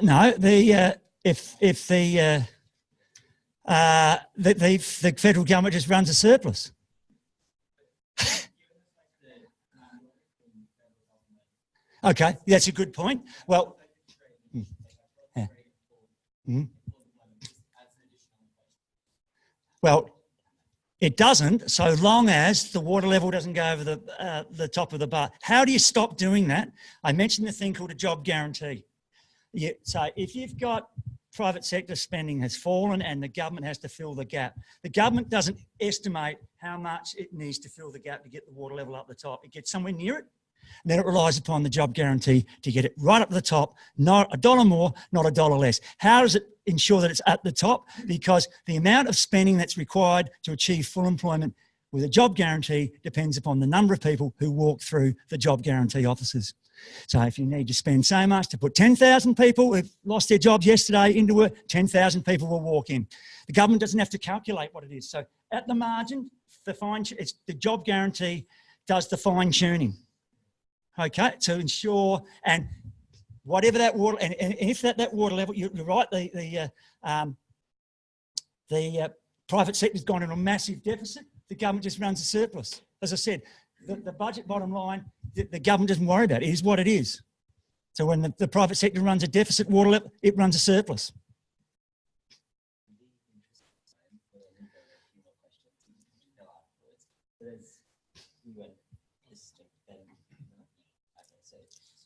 No, if the federal government just runs a surplus. Okay, that's a good point. Well, yeah. Well, it doesn't, so long as the water level doesn't go over the top of the bar. How do you stop doing that? I mentioned the thing called a job guarantee. Yeah, so if you've got private sector spending has fallen and the government has to fill the gap, the government doesn't estimate how much it needs to fill the gap to get the water level up the top. It gets somewhere near it, and then it relies upon the job guarantee to get it right up to the top, not $1 more, not $1 less. How does it ensure that it's at the top? Because the amount of spending that's required to achieve full employment with a job guarantee depends upon the number of people who walk through the job guarantee offices. So if you need to spend so much to put 10,000 people who've lost their jobs yesterday into work, 10,000 people will walk in. The government doesn't have to calculate what it is. So at the margin, the job guarantee does the fine tuning. Okay, to ensure, and whatever that water, and if that water level, you're right, the private sector's gone into a massive deficit, the government just runs a surplus. As I said, the budget bottom line, the government doesn't worry about it. It is what it is. So when the private sector runs a deficit water level, it runs a surplus.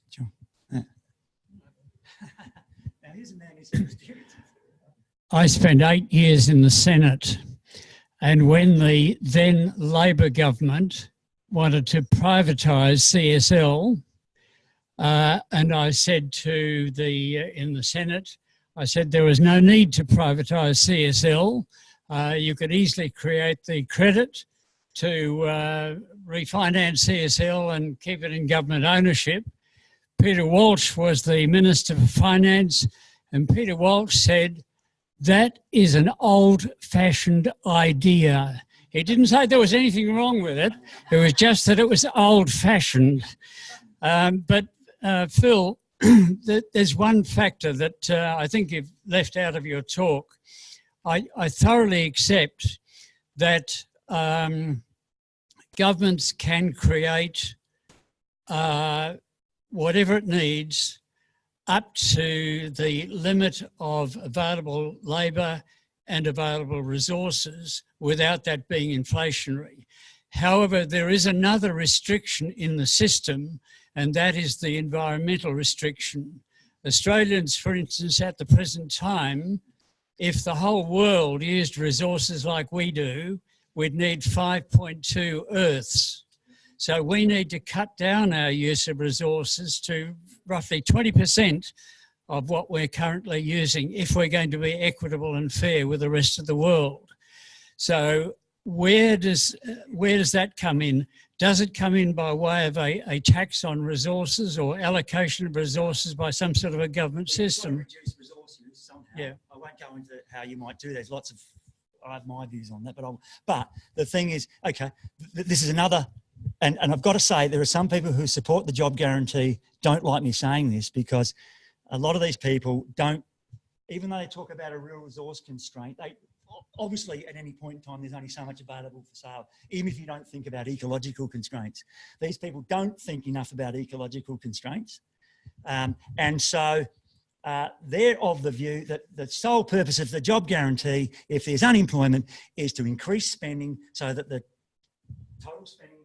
Sure. Yeah. Now here's a man who's experienced. I spent 8 years in the Senate, and when the then Labor government wanted to privatise CSL, and I said to in the Senate, I said there was no need to privatise CSL. You could easily create the credit to refinance CSL and keep it in government ownership. Peter Walsh was the Minister for Finance, and Peter Walsh said, that is an old-fashioned idea. He didn't say there was anything wrong with it. It was just that it was old-fashioned. But Phil, there's one factor that I think you've left out of your talk. I thoroughly accept that governments can create whatever it needs up to the limit of available labour and available resources without that being inflationary. However, there is another restriction in the system, and that is the environmental restriction. Australians, for instance, at the present time, if the whole world used resources like we do, we'd need 5.2 Earths. So we need to cut down our use of resources to roughly 20% of what we're currently using if we're going to be equitable and fair with the rest of the world. So where does that come in? Does it come in by way of a tax on resources or allocation of resources by some sort of a government system? Reduce resource use somehow. Yeah. I won't go into how you might do that. There's lots of, I have my views on that, but the thing is, okay, this is another. And I've got to say, there are some people who support the job guarantee don't like me saying this, because a lot of these people don't, even though they talk about a real resource constraint, they obviously at any point in time there's only so much available for sale, even if you don't think about ecological constraints. These people don't think enough about ecological constraints. And so they're of the view that the sole purpose of the job guarantee, if there's unemployment, is to increase spending so that the total spending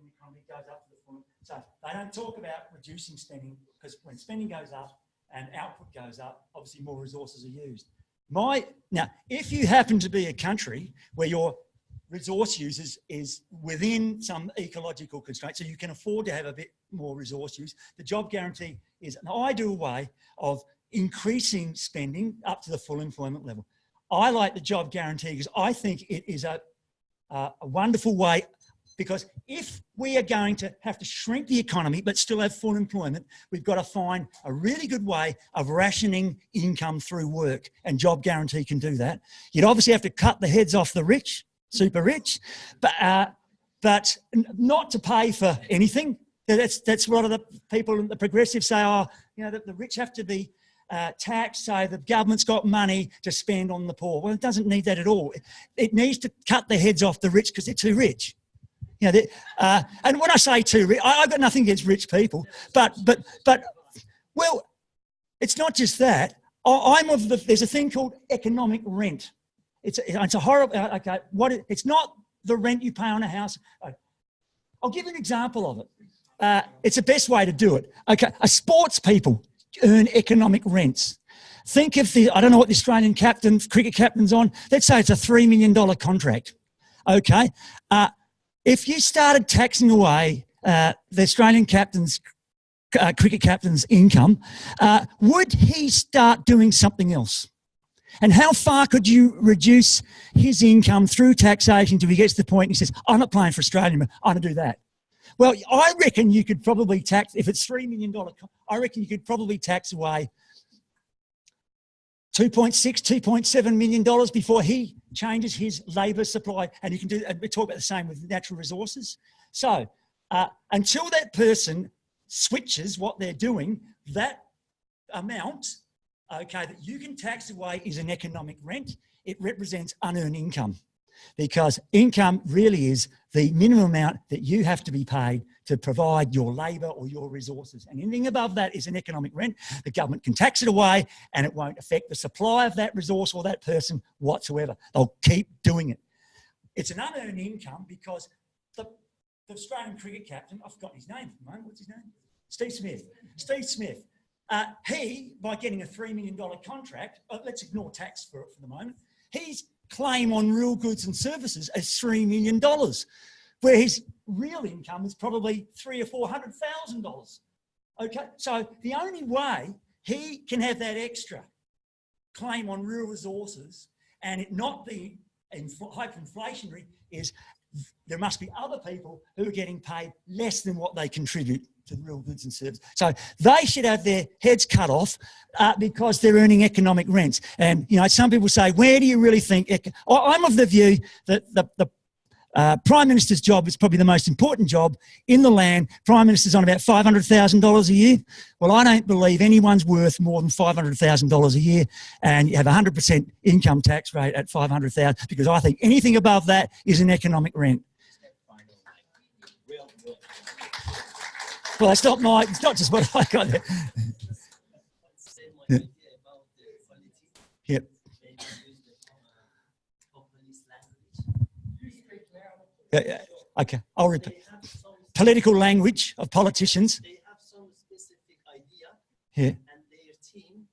goes up to the full. So they don't talk about reducing spending, because when spending goes up and output goes up, obviously more resources are used. Now, if you happen to be a country where your resource use is within some ecological constraints, so you can afford to have a bit more resource use, the job guarantee is an ideal way of increasing spending up to the full employment level. I like the job guarantee because I think it is a wonderful way. Because if we are going to have to shrink the economy but still have full employment, we've got to find a really good way of rationing income through work, and job guarantee can do that. You'd obviously have to cut the heads off the rich, super rich, but not to pay for anything. That's what a lot of the people, the progressives say, oh, you know, that the rich have to be taxed so the government's got money to spend on the poor. Well, it doesn't need that at all. It needs to cut the heads off the rich because they're too rich. You know, and when I say too rich, I've got nothing against rich people, but well, it's not just that. There's a thing called economic rent. It's a horrible. Okay, it's not the rent you pay on a house. I'll give you an example of it. It's the best way to do it. Okay, sports people earn economic rents. Think of I don't know what the Australian cricket captain's on. Let's say it's a $3 million contract. Okay. If you started taxing away the Australian cricket captain's income, would he start doing something else? And how far could you reduce his income through taxation till he gets to the point and he says, I'm not playing for Australia, but I'm going to do that? Well, I reckon you could probably tax, if it's $3 million, I reckon you could probably tax away $2.7 million before he changes his labour supply. And you can do, and we talk about the same with natural resources. So until that person switches what they're doing, that amount, okay, that you can tax away is an economic rent. It represents unearned income, because income really is the minimum amount that you have to be paid to provide your labour or your resources. And anything above that is an economic rent. The government can tax it away and it won't affect the supply of that resource or that person whatsoever. They'll keep doing it. It's an unearned income because the Australian cricket captain, I've forgotten his name for the moment, what's his name? Steve Smith. Steve Smith. He, by getting a $3 million contract, let's ignore tax for the moment, his claim on real goods and services is $3 million, where his real income is probably $300,000 or $400,000. Okay, so the only way he can have that extra claim on real resources and it not be hyperinflationary is there must be other people who are getting paid less than what they contribute to real goods and services. So they should have their heads cut off because they're earning economic rents. And, you know, some people say, where do you really think? I'm of the view that the Prime Minister's job is probably the most important job in the land. Prime Minister's on about $500,000 a year. Well, I don't believe anyone's worth more than $500,000 a year, and you have 100% income tax rate at $500,000 because I think anything above that is an economic rent. Well, it's not just what I got there. Yep. Yeah. Okay, I'll repeat. Political language of politicians. They have some specific idea, Yeah. and their team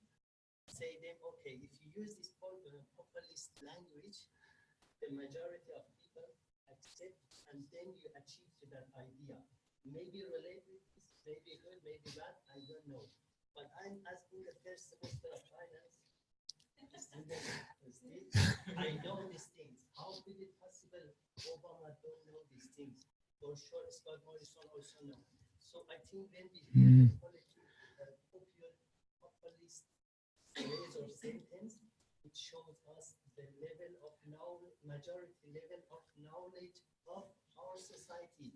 say them, okay, if you use this populist language, the majority of people accept, and then you achieve to that idea. Maybe related, maybe good, maybe bad, I don't know. But I'm asking the first semester of finance. I know these things. How is it possible Obama don't know these things? For sure, Scott Morrison also know. So I think when we hear the populist phrase or sentence, it shows us the level of majority level of knowledge of our society.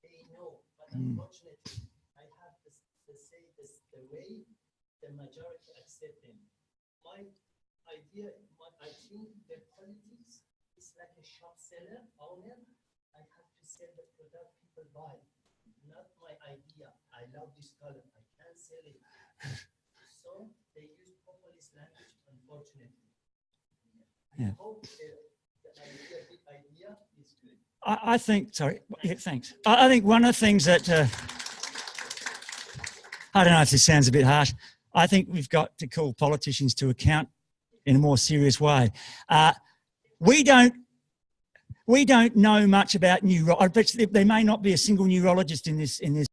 They know, but unfortunately, I have to say this the way the majority accept them. My idea, I think the politics is like a shop seller, owner. I have to sell the product people buy, not my idea. I love this color, I can't sell it. So they use populist language, unfortunately. Yeah. I hope the idea is good. I think, sorry, yeah, thanks. I think one of the things that, I don't know if this sounds a bit harsh, I think we've got to call politicians to account in a more serious way. We don't know much about there may not be a single neurologist in this